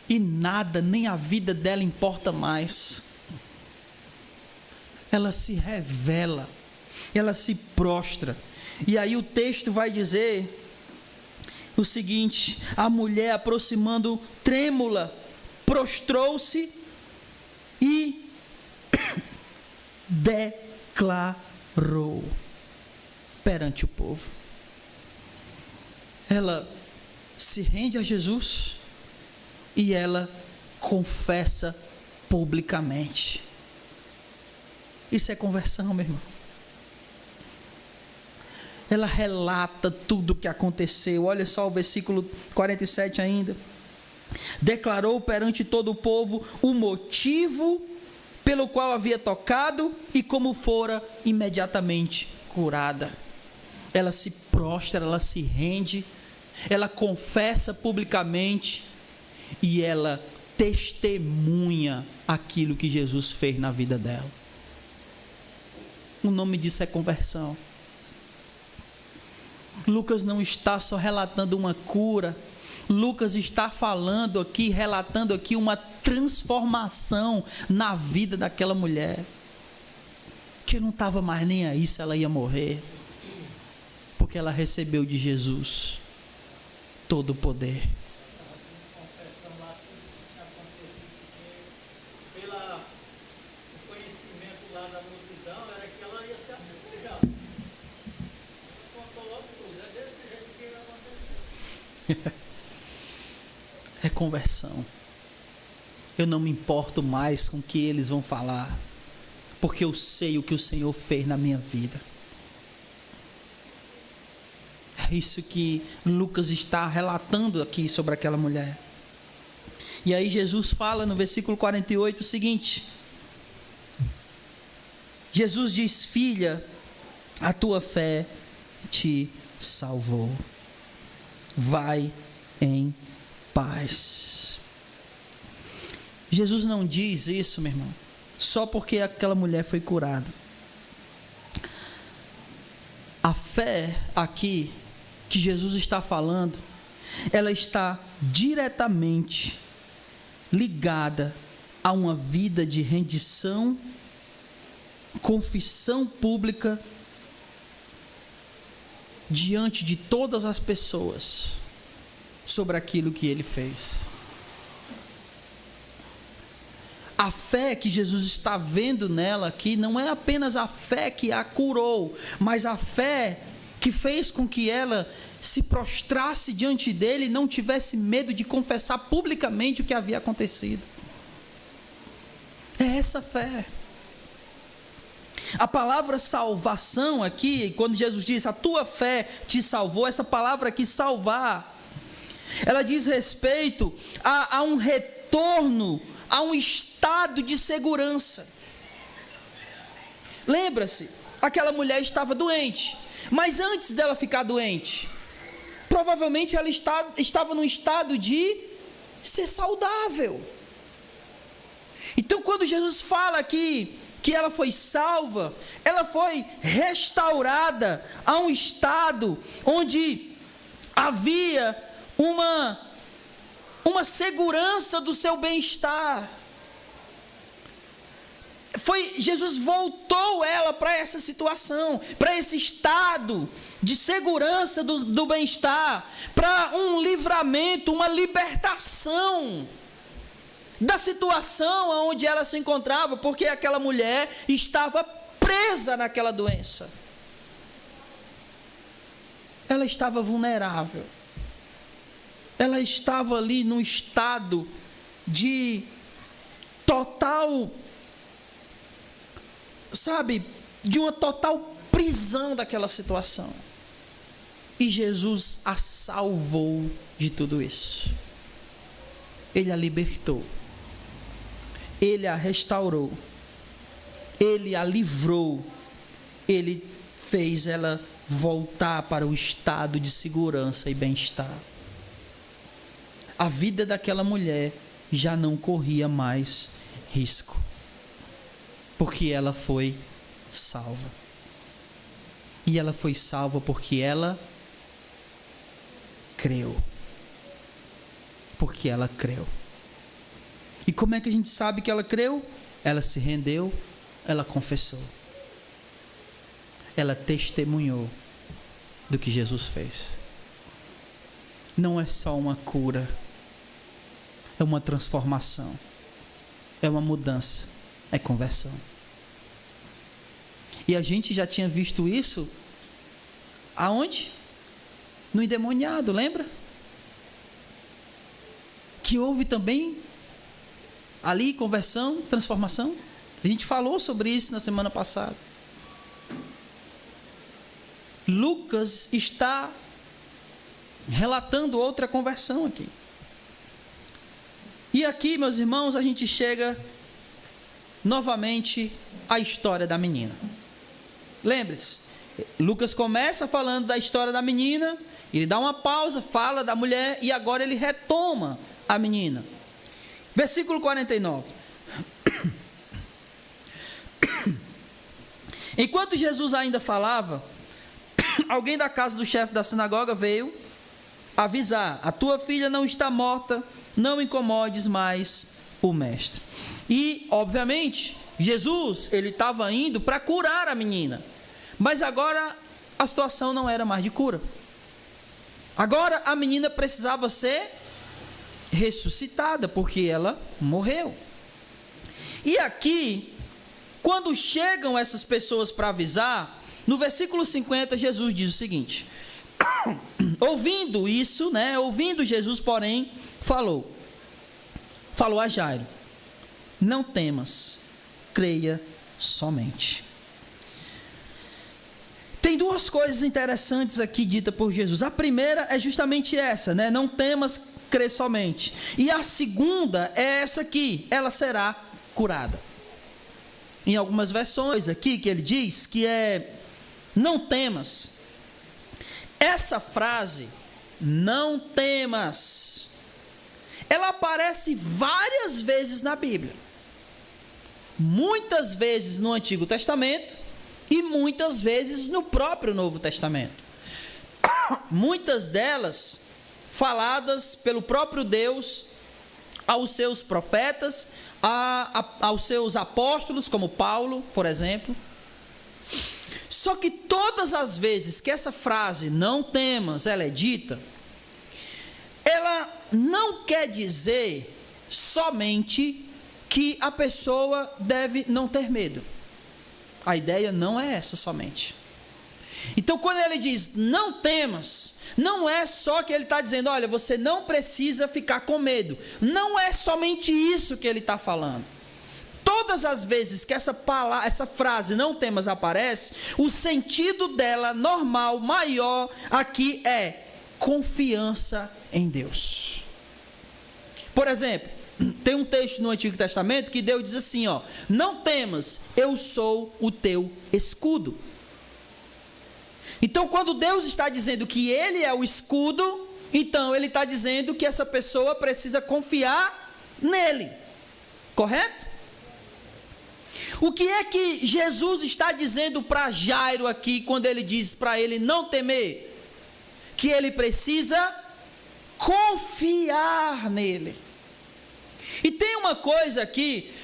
E nada, nem a vida dela importa mais. Ela se revela, ela se prostra. E aí o texto vai dizer o seguinte: a mulher, aproximando trêmula, prostrou-se e declarou perante o povo. Ela se rende a Jesus e ela confessa publicamente. Isso é conversão, meu irmão. Ela relata tudo o que aconteceu. Olha só o versículo 47 ainda. Declarou perante todo o povo o motivo pelo qual havia tocado e como fora imediatamente curada. Ela se prostra, ela se rende, ela confessa publicamente e ela testemunha aquilo que Jesus fez na vida dela. O nome disso é conversão. Lucas não está só relatando uma cura, Lucas está falando aqui, relatando aqui uma transformação na vida daquela mulher, que não estava mais nem aí se ela ia morrer, porque ela recebeu de Jesus todo o poder. É conversão. Eu não me importo mais com o que eles vão falar, porque eu sei o que o Senhor fez na minha vida. isso que Lucas está relatando aqui sobre aquela mulher. E aí Jesus fala no versículo 48 o seguinte: Jesus diz: filha, a tua fé te salvou. Vai em paz. Jesus não diz isso, meu irmão, só porque aquela mulher foi curada. A fé aqui que Jesus está falando, ela está diretamente ligada a uma vida de rendição, confissão pública diante de todas as pessoas sobre aquilo que ele fez. A fé que Jesus está vendo nela aqui não é apenas a fé que a curou, mas a fé que fez com que ela se prostrasse diante dele e não tivesse medo de confessar publicamente o que havia acontecido. É essa fé. A palavra salvação aqui, quando Jesus diz a tua fé te salvou, essa palavra aqui, salvar, ela diz respeito a um retorno, a um estado de segurança. Lembra-se, aquela mulher estava doente, mas antes dela ficar doente, provavelmente ela estava num estado de ser saudável. Então, quando Jesus fala aqui que ela foi salva, ela foi restaurada a um estado onde havia uma segurança do seu bem-estar. Jesus voltou ela para essa situação, para esse estado de segurança do bem-estar, para um livramento, uma libertação da situação onde ela se encontrava, porque aquela mulher estava presa naquela doença. Ela estava vulnerável. Ela estava ali num estado de total, de uma total prisão daquela situação. E Jesus a salvou de tudo isso. Ele a libertou. Ele a restaurou. Ele a livrou. Ele fez ela voltar para o estado de segurança e bem-estar. A vida daquela mulher já não corria mais risco, porque ela foi salva. E ela foi salva porque ela creu. Porque ela creu. E como é que a gente sabe que ela creu? Ela se rendeu, ela confessou. Ela testemunhou do que Jesus fez. Não é só uma cura, é uma transformação, é uma mudança, é conversão. E a gente já tinha visto isso aonde? No endemoniado, lembra? Que houve também ali conversão, transformação. A gente falou sobre isso na semana passada. Lucas está relatando outra conversão aqui. E aqui, meus irmãos, a gente chega novamente à história da menina. Lembre-se, Lucas começa falando da história da menina, ele dá uma pausa, fala da mulher e agora ele retoma a menina. Versículo 49. Enquanto Jesus ainda falava, alguém da casa do chefe da sinagoga veio avisar: a tua filha não está morta, não incomodes mais o mestre. E, obviamente, Jesus, ele estava indo para curar a menina. Mas agora a situação não era mais de cura. Agora a menina precisava ser ressuscitada, porque ela morreu. E aqui, quando chegam essas pessoas para avisar, no versículo 50, Jesus diz o seguinte: ouvindo isso, ouvindo Jesus, porém, falou a Jairo: não temas, creia somente. Tem duas coisas interessantes aqui ditas por Jesus. A primeira é justamente essa, né? Não temas, crê somente. E a segunda é essa aqui: ela será curada. Em algumas versões aqui que ele diz que é não temas. Essa frase, não temas, ela aparece várias vezes na Bíblia. Muitas vezes no Antigo Testamento e muitas vezes no próprio Novo Testamento. Muitas delas faladas pelo próprio Deus aos seus profetas, aos seus apóstolos, como Paulo, por exemplo. Só que todas as vezes que essa frase, não temas, ela é dita, ela não quer dizer somente que a pessoa deve não ter medo. A ideia não é essa somente. Então, quando ele diz não temas, não é só que ele está dizendo, olha, você não precisa ficar com medo. Não é somente isso que ele está falando. Todas as vezes que essa frase não temas aparece, o sentido dela normal, maior aqui é confiança em Deus. Por exemplo, tem um texto no Antigo Testamento que Deus diz assim, ó: não temas, eu sou o teu escudo. Então, quando Deus está dizendo que Ele é o escudo, então Ele está dizendo que essa pessoa precisa confiar nele. Correto? O que é que Jesus está dizendo para Jairo aqui, quando Ele diz para ele não temer? Que ele precisa confiar nele. E tem uma coisa aqui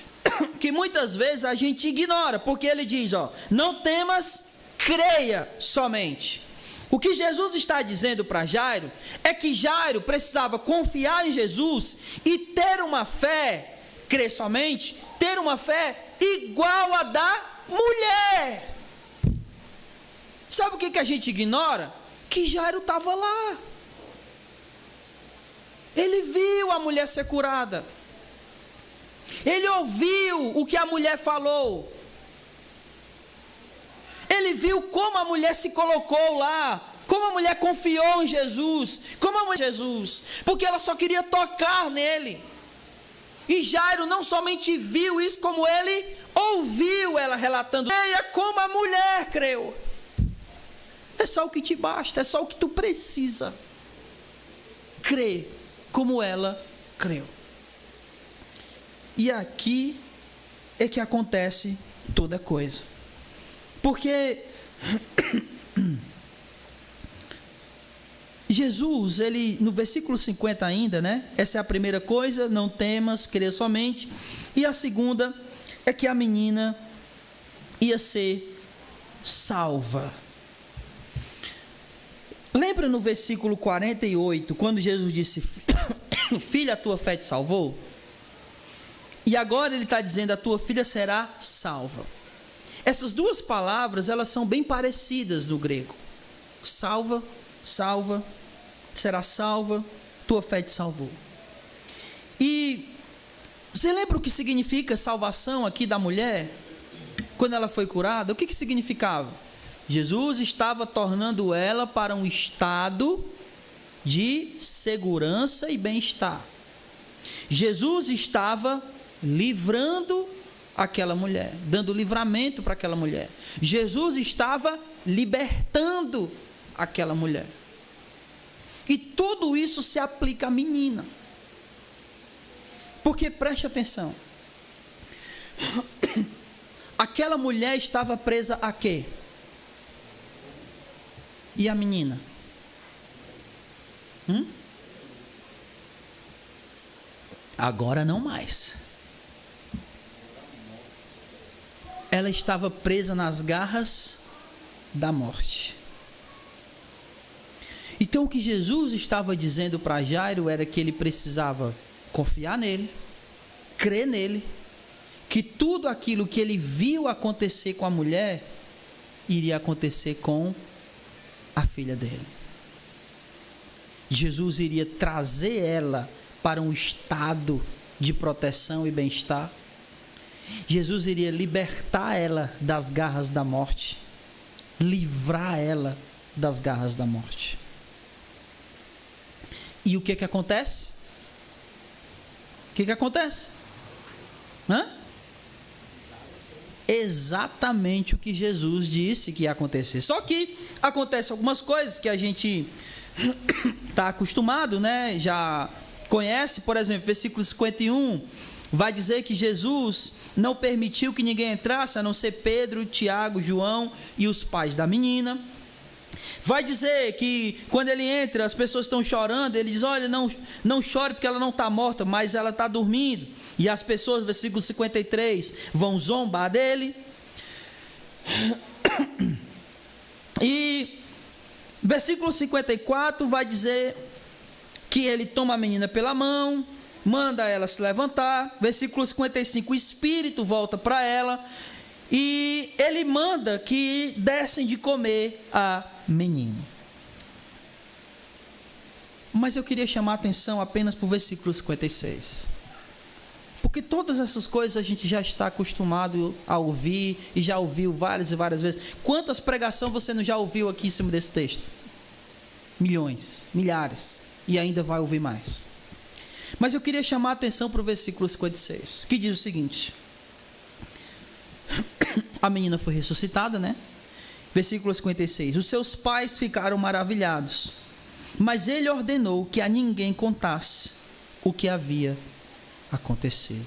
que muitas vezes a gente ignora, porque Ele diz, ó, não temas, creia somente. O que Jesus está dizendo para Jairo é que Jairo precisava confiar em Jesus e ter uma fé, crer somente, ter uma fé igual a da mulher. Sabe o que a gente ignora? Que Jairo estava lá. Ele viu a mulher ser curada. Ele ouviu o que a mulher falou. Ele viu como a mulher se colocou lá, como a mulher confiou em Jesus, porque ela só queria tocar nele. E Jairo não somente viu isso, como ele ouviu ela relatando. Creia como a mulher creu. É só o que te basta, é só o que tu precisa. Crer como ela creu. E aqui é que acontece toda coisa. Porque Jesus, ele no versículo 50 ainda, né? Essa é a primeira coisa, não temas, creia somente. E a segunda é que a menina ia ser salva. Lembra no versículo 48, quando Jesus disse, filha, a tua fé te salvou? E agora ele está dizendo, a tua filha será salva. Essas duas palavras, elas são bem parecidas no grego. Salva, salva, será salva, tua fé te salvou. E você lembra o que significa salvação aqui da mulher? Quando ela foi curada, o que significava? Jesus estava tornando ela para um estado de segurança e bem-estar. Jesus estava livrando aquela mulher, dando livramento para aquela mulher. Jesus estava libertando aquela mulher. E tudo isso se aplica à menina. Porque preste atenção. Aquela mulher estava presa a quê? E a menina? Agora não mais. Ela estava presa nas garras da morte. Então o que Jesus estava dizendo para Jairo era que ele precisava confiar nele, crer nele, que tudo aquilo que ele viu acontecer com a mulher, iria acontecer com a filha dele. Jesus iria trazer ela para um estado de proteção e bem-estar. Jesus iria libertar ela das garras da morte. livrar ela das garras da morte. E o que que acontece? O que que acontece? Exatamente o que Jesus disse que ia acontecer. Só que acontece algumas coisas que a gente está acostumado, né? Já conhece. Por exemplo, versículo 51 vai dizer que Jesus não permitiu que ninguém entrasse, a não ser Pedro, Tiago, João e os pais da menina. Vai dizer que quando ele entra, as pessoas estão chorando, ele diz: olha, não chore porque ela não está morta, mas ela está dormindo. E as pessoas, versículo 53, vão zombar dele. E versículo 54 vai dizer que ele toma a menina pela mão, manda ela se levantar. Versículo 55, o espírito volta para ela e ele manda que dessem de comer a menina. Mas eu queria chamar a atenção apenas para o versículo 56. Porque todas essas coisas a gente já está acostumado a ouvir e já ouviu várias e várias vezes. Quantas pregações você não já ouviu aqui em cima desse texto? Milhões, milhares, e ainda vai ouvir mais. Mas eu queria chamar a atenção para o versículo 56, que diz o seguinte: a menina foi ressuscitada, né? Versículo 56, os seus pais ficaram maravilhados, mas ele ordenou que a ninguém contasse o que havia acontecido.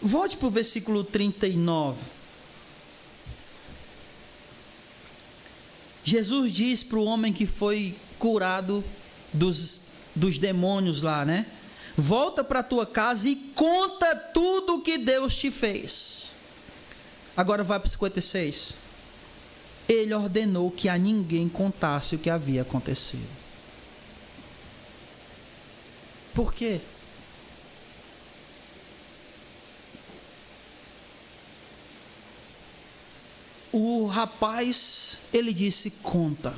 Volte para o versículo 39. Jesus diz para o homem que foi curado dos demônios lá, né? Volta para a tua casa e conta tudo o que Deus te fez. Agora vai para o 56. Ele ordenou que a ninguém contasse o que havia acontecido. Por quê? O rapaz, ele disse: conta.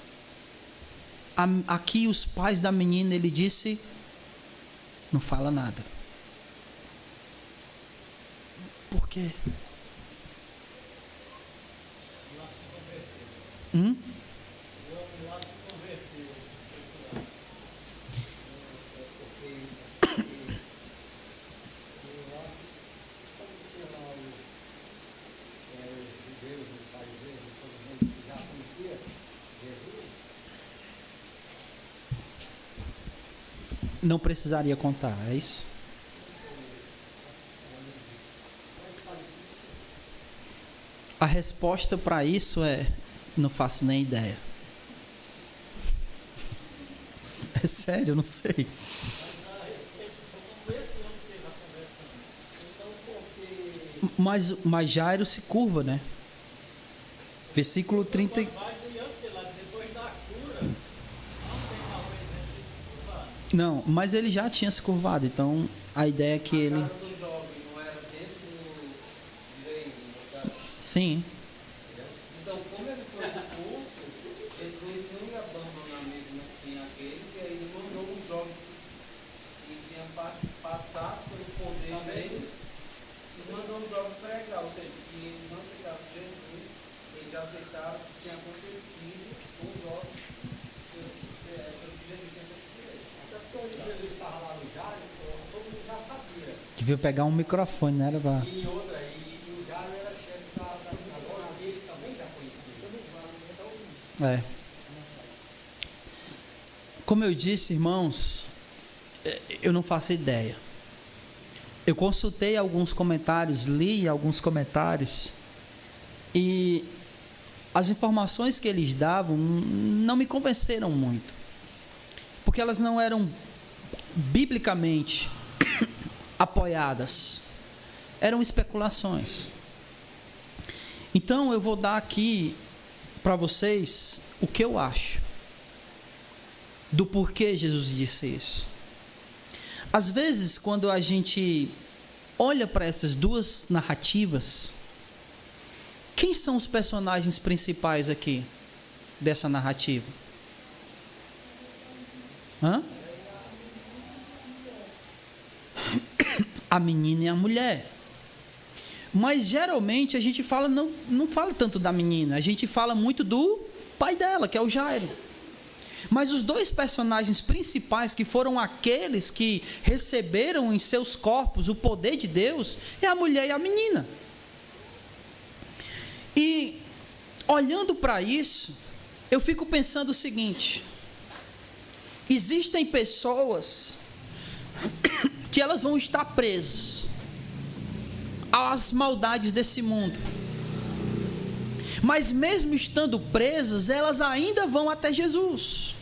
Aqui os pais da menina, ele disse: não fala nada. Por quê? Não precisaria contar, é isso? A resposta para isso é: não faço nem ideia. É sério, eu não sei. Mas Jairo se curva, né? Versículo 30. Não, mas ele já tinha se curvado, então a ideia é que ele... A casa do jovem não era dentro do reino, Sim. Então, como ele foi expulso, Jesus não ia abandonar mesmo assim aqueles, e aí ele mandou um jovem que tinha passado pelo poder dele, e mandou um jovem pregar, ou seja, que eles não aceitavam Jesus, eles aceitaram o que tinha acontecido com o jovem, pelo que Jesus tinha feito. Quando Jesus estava lá no Jairo, todo mundo já sabia. Devia pegar um microfone, né? E o Jairo era chefe da sinagoga, e eles também já conheciam. É. Como eu disse, irmãos, eu não faço ideia. Eu consultei alguns comentários, li alguns comentários, e as informações que eles davam não me convenceram muito, porque elas não eram biblicamente apoiadas, eram especulações. Então eu vou dar aqui para vocês o que eu acho do porquê Jesus disse isso. Às vezes, quando a gente olha para essas duas narrativas, quem são os personagens principais aqui dessa narrativa? A menina e a mulher. Mas geralmente a gente fala, não fala tanto da menina, a gente fala muito do pai dela, que é o Jairo. Mas os dois personagens principais, que foram aqueles que receberam em seus corpos o poder de Deus, é a mulher e a menina. E olhando para isso, eu fico pensando o seguinte: existem pessoas que elas vão estar presas às maldades desse mundo, mas mesmo estando presas, elas ainda vão até Jesus.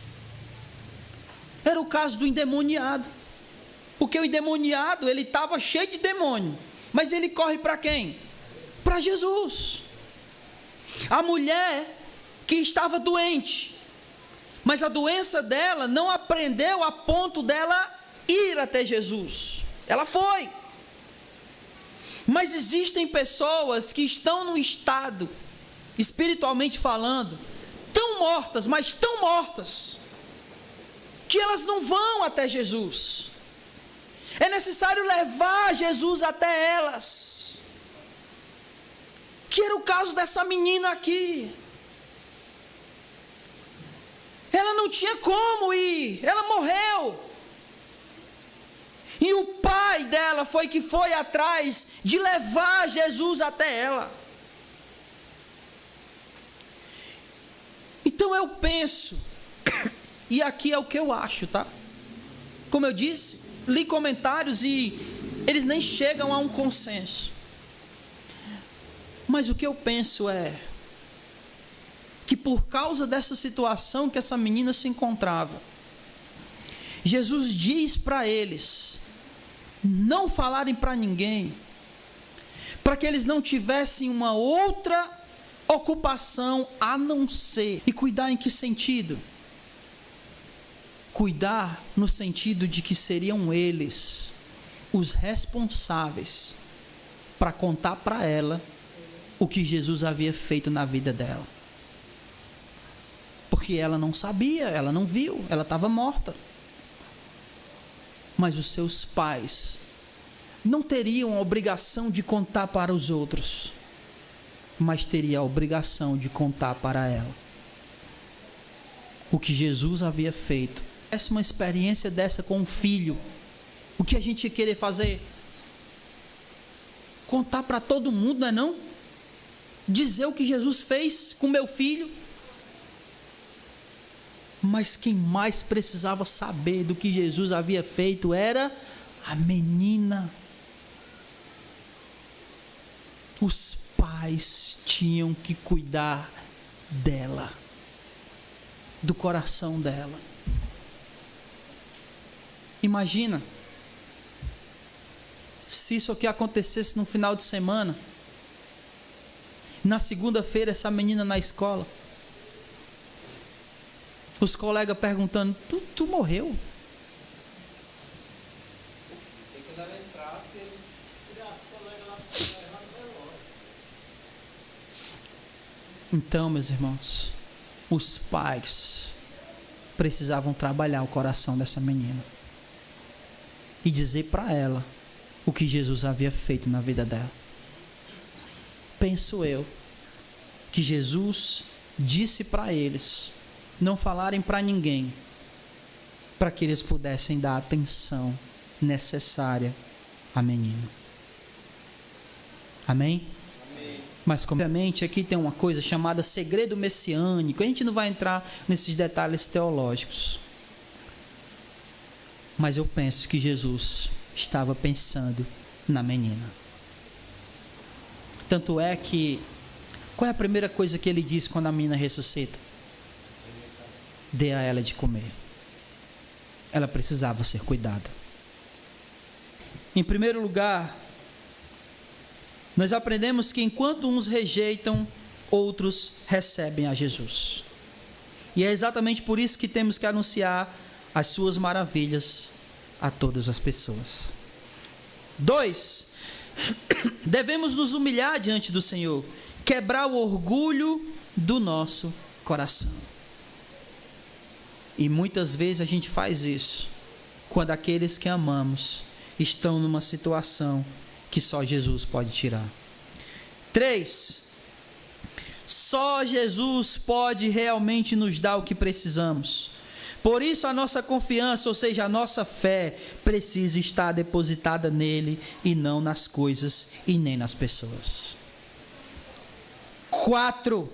Era o caso do endemoniado, porque o endemoniado, ele estava cheio de demônio, mas ele corre para quem? Para Jesus. A mulher que estava doente, mas a doença dela não aprendeu a ponto dela ir até Jesus. Ela foi. Mas existem pessoas que estão num estado, espiritualmente falando, tão mortas, mas tão mortas, que elas não vão até Jesus. É necessário levar Jesus até elas, que era o caso dessa menina aqui. Ela não tinha como ir, ela morreu. E o pai dela foi que foi atrás de levar Jesus até ela. Então eu penso, e aqui é o que eu acho, tá? Como eu disse, li comentários e eles nem chegam a um consenso. Mas o que eu penso é que por causa dessa situação que essa menina se encontrava, Jesus diz para eles não falarem para ninguém, para que eles não tivessem uma outra ocupação a não ser. E cuidar em que sentido? Cuidar no sentido de que seriam eles os responsáveis para contar para ela o que Jesus havia feito na vida dela. Porque ela não sabia, ela não viu, ela estava morta. Mas os seus pais não teriam a obrigação de contar para os outros, mas teria a obrigação de contar para ela o que Jesus havia feito. Essa é uma experiência dessa com um filho. O que a gente ia querer fazer? Contar para todo mundo, não é não? Dizer o que Jesus fez com meu filho. Mas quem mais precisava saber do que Jesus havia feito era a menina. Os pais tinham que cuidar dela, do coração dela. Imagina se isso aqui acontecesse no final de semana, na segunda-feira, essa menina na escola, os colegas perguntando: tu morreu? Se quando ela entrasse, eles tirassem o colega lá para levar no velório. Então, meus irmãos, os pais precisavam trabalhar o coração dessa menina e dizer para ela o que Jesus havia feito na vida dela. Penso eu que Jesus disse para eles não falarem para ninguém, para que eles pudessem dar a atenção necessária à menina. Amém? Amém. Mas, obviamente, aqui tem uma coisa chamada segredo messiânico. A gente não vai entrar nesses detalhes teológicos. Mas eu penso que Jesus estava pensando na menina. Tanto é que, qual é a primeira coisa que ele diz quando a menina ressuscita? Dê a ela de comer. Ela precisava ser cuidada. Em primeiro lugar, nós aprendemos que enquanto uns rejeitam, outros recebem a Jesus. E é exatamente por isso que temos que anunciar as suas maravilhas a todas as pessoas. 2, devemos nos humilhar diante do Senhor, quebrar o orgulho do nosso coração. E muitas vezes a gente faz isso quando aqueles que amamos estão numa situação que só Jesus pode tirar. 3. Só Jesus pode realmente nos dar o que precisamos. Por isso a nossa confiança, ou seja, a nossa fé, precisa estar depositada nele e não nas coisas e nem nas pessoas. 4.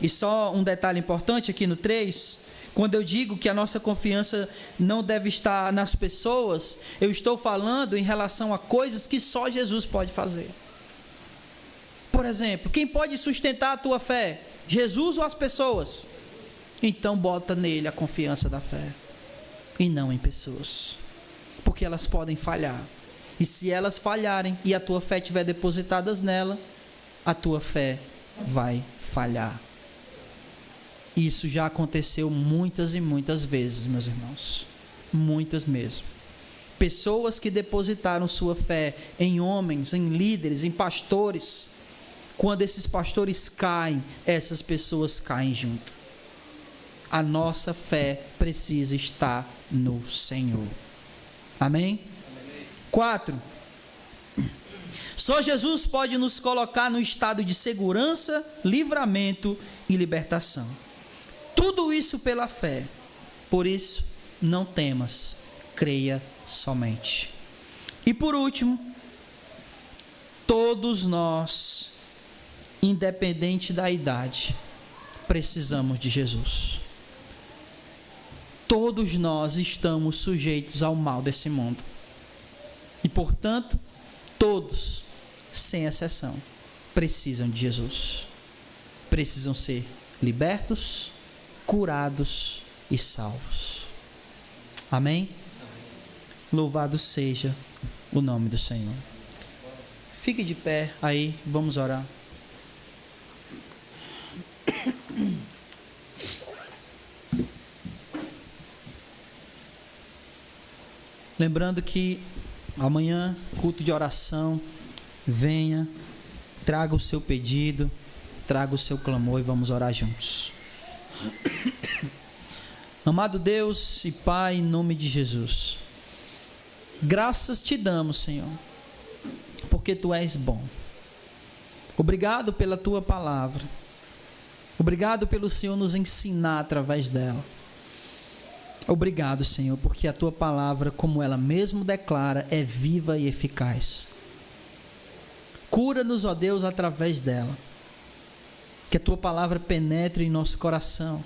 E só um detalhe importante aqui no 3, quando eu digo que a nossa confiança não deve estar nas pessoas, eu estou falando em relação a coisas que só Jesus pode fazer. Por exemplo, quem pode sustentar a tua fé? Jesus ou as pessoas? Então bota nele a confiança da fé e não em pessoas, porque elas podem falhar. E se elas falharem e a tua fé estiver depositada nela, a tua fé vai falhar. Isso já aconteceu muitas e muitas vezes, meus irmãos. Muitas mesmo. Pessoas que depositaram sua fé em homens, em líderes, em pastores. Quando esses pastores caem, essas pessoas caem junto. A nossa fé precisa estar no Senhor. Amém? 4. Só Jesus pode nos colocar no estado de segurança, livramento e libertação. Tudo isso pela fé. Por isso, não temas, creia somente. E por último, todos nós, independente da idade, precisamos de Jesus. Todos nós estamos sujeitos ao mal desse mundo. E, portanto, todos, sem exceção, precisam de Jesus. Precisam ser libertos, curados e salvos. Amém? Louvado seja o nome do Senhor. Fique de pé aí, vamos orar. Lembrando que amanhã, culto de oração, venha, traga o seu pedido, traga o seu clamor e vamos orar juntos. Amado Deus e Pai, em nome de Jesus, graças te damos, Senhor, porque Tu és bom. Obrigado pela Tua palavra. Obrigado pelo Senhor nos ensinar através dela. Obrigado, Senhor, porque a Tua palavra, como ela mesmo declara, é viva e eficaz. Cura-nos, ó Deus, através dela. Que a Tua palavra penetre em nosso coração.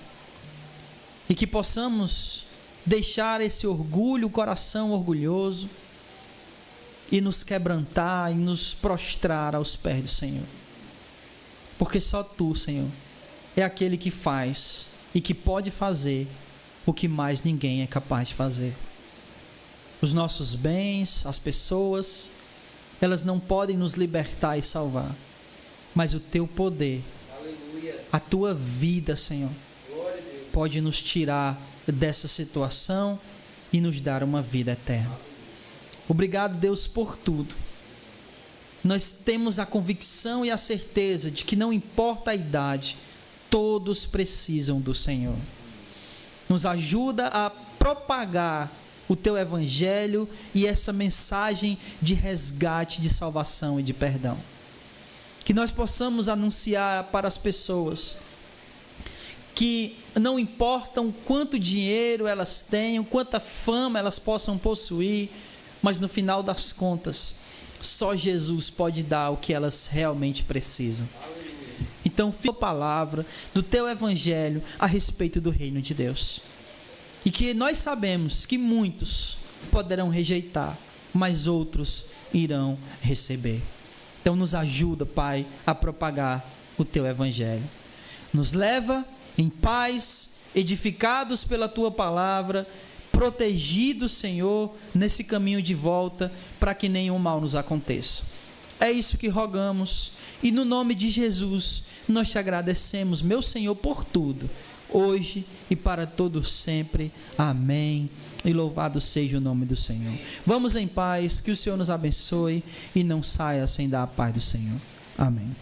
E que possamos deixar esse orgulho, o coração orgulhoso, e nos quebrantar e nos prostrar aos pés do Senhor. Porque só Tu, Senhor, é aquele que faz e que pode fazer o que mais ninguém é capaz de fazer. Os nossos bens, as pessoas, elas não podem nos libertar e salvar, mas o Teu poder, aleluia, a Tua vida, Senhor, pode nos tirar dessa situação e nos dar uma vida eterna. Obrigado, Deus, por tudo. Nós temos a convicção e a certeza de que não importa a idade, todos precisam do Senhor. Nos ajuda a propagar o Teu Evangelho e essa mensagem de resgate, de salvação e de perdão. Que nós possamos anunciar para as pessoas que não importam quanto dinheiro elas tenham, quanta fama elas possam possuir, mas no final das contas, só Jesus pode dar o que elas realmente precisam. Então, fica a palavra do Teu Evangelho a respeito do reino de Deus. E que nós sabemos que muitos poderão rejeitar, mas outros irão receber. Então, nos ajuda, Pai, a propagar o Teu Evangelho. Nos leva em paz, edificados pela Tua palavra, protegidos, Senhor, nesse caminho de volta, para que nenhum mal nos aconteça. É isso que rogamos, e no nome de Jesus, nós Te agradecemos, meu Senhor, por tudo, hoje e para todos sempre. Amém. E louvado seja o nome do Senhor. Vamos em paz, que o Senhor nos abençoe e não saia sem dar a paz do Senhor. Amém.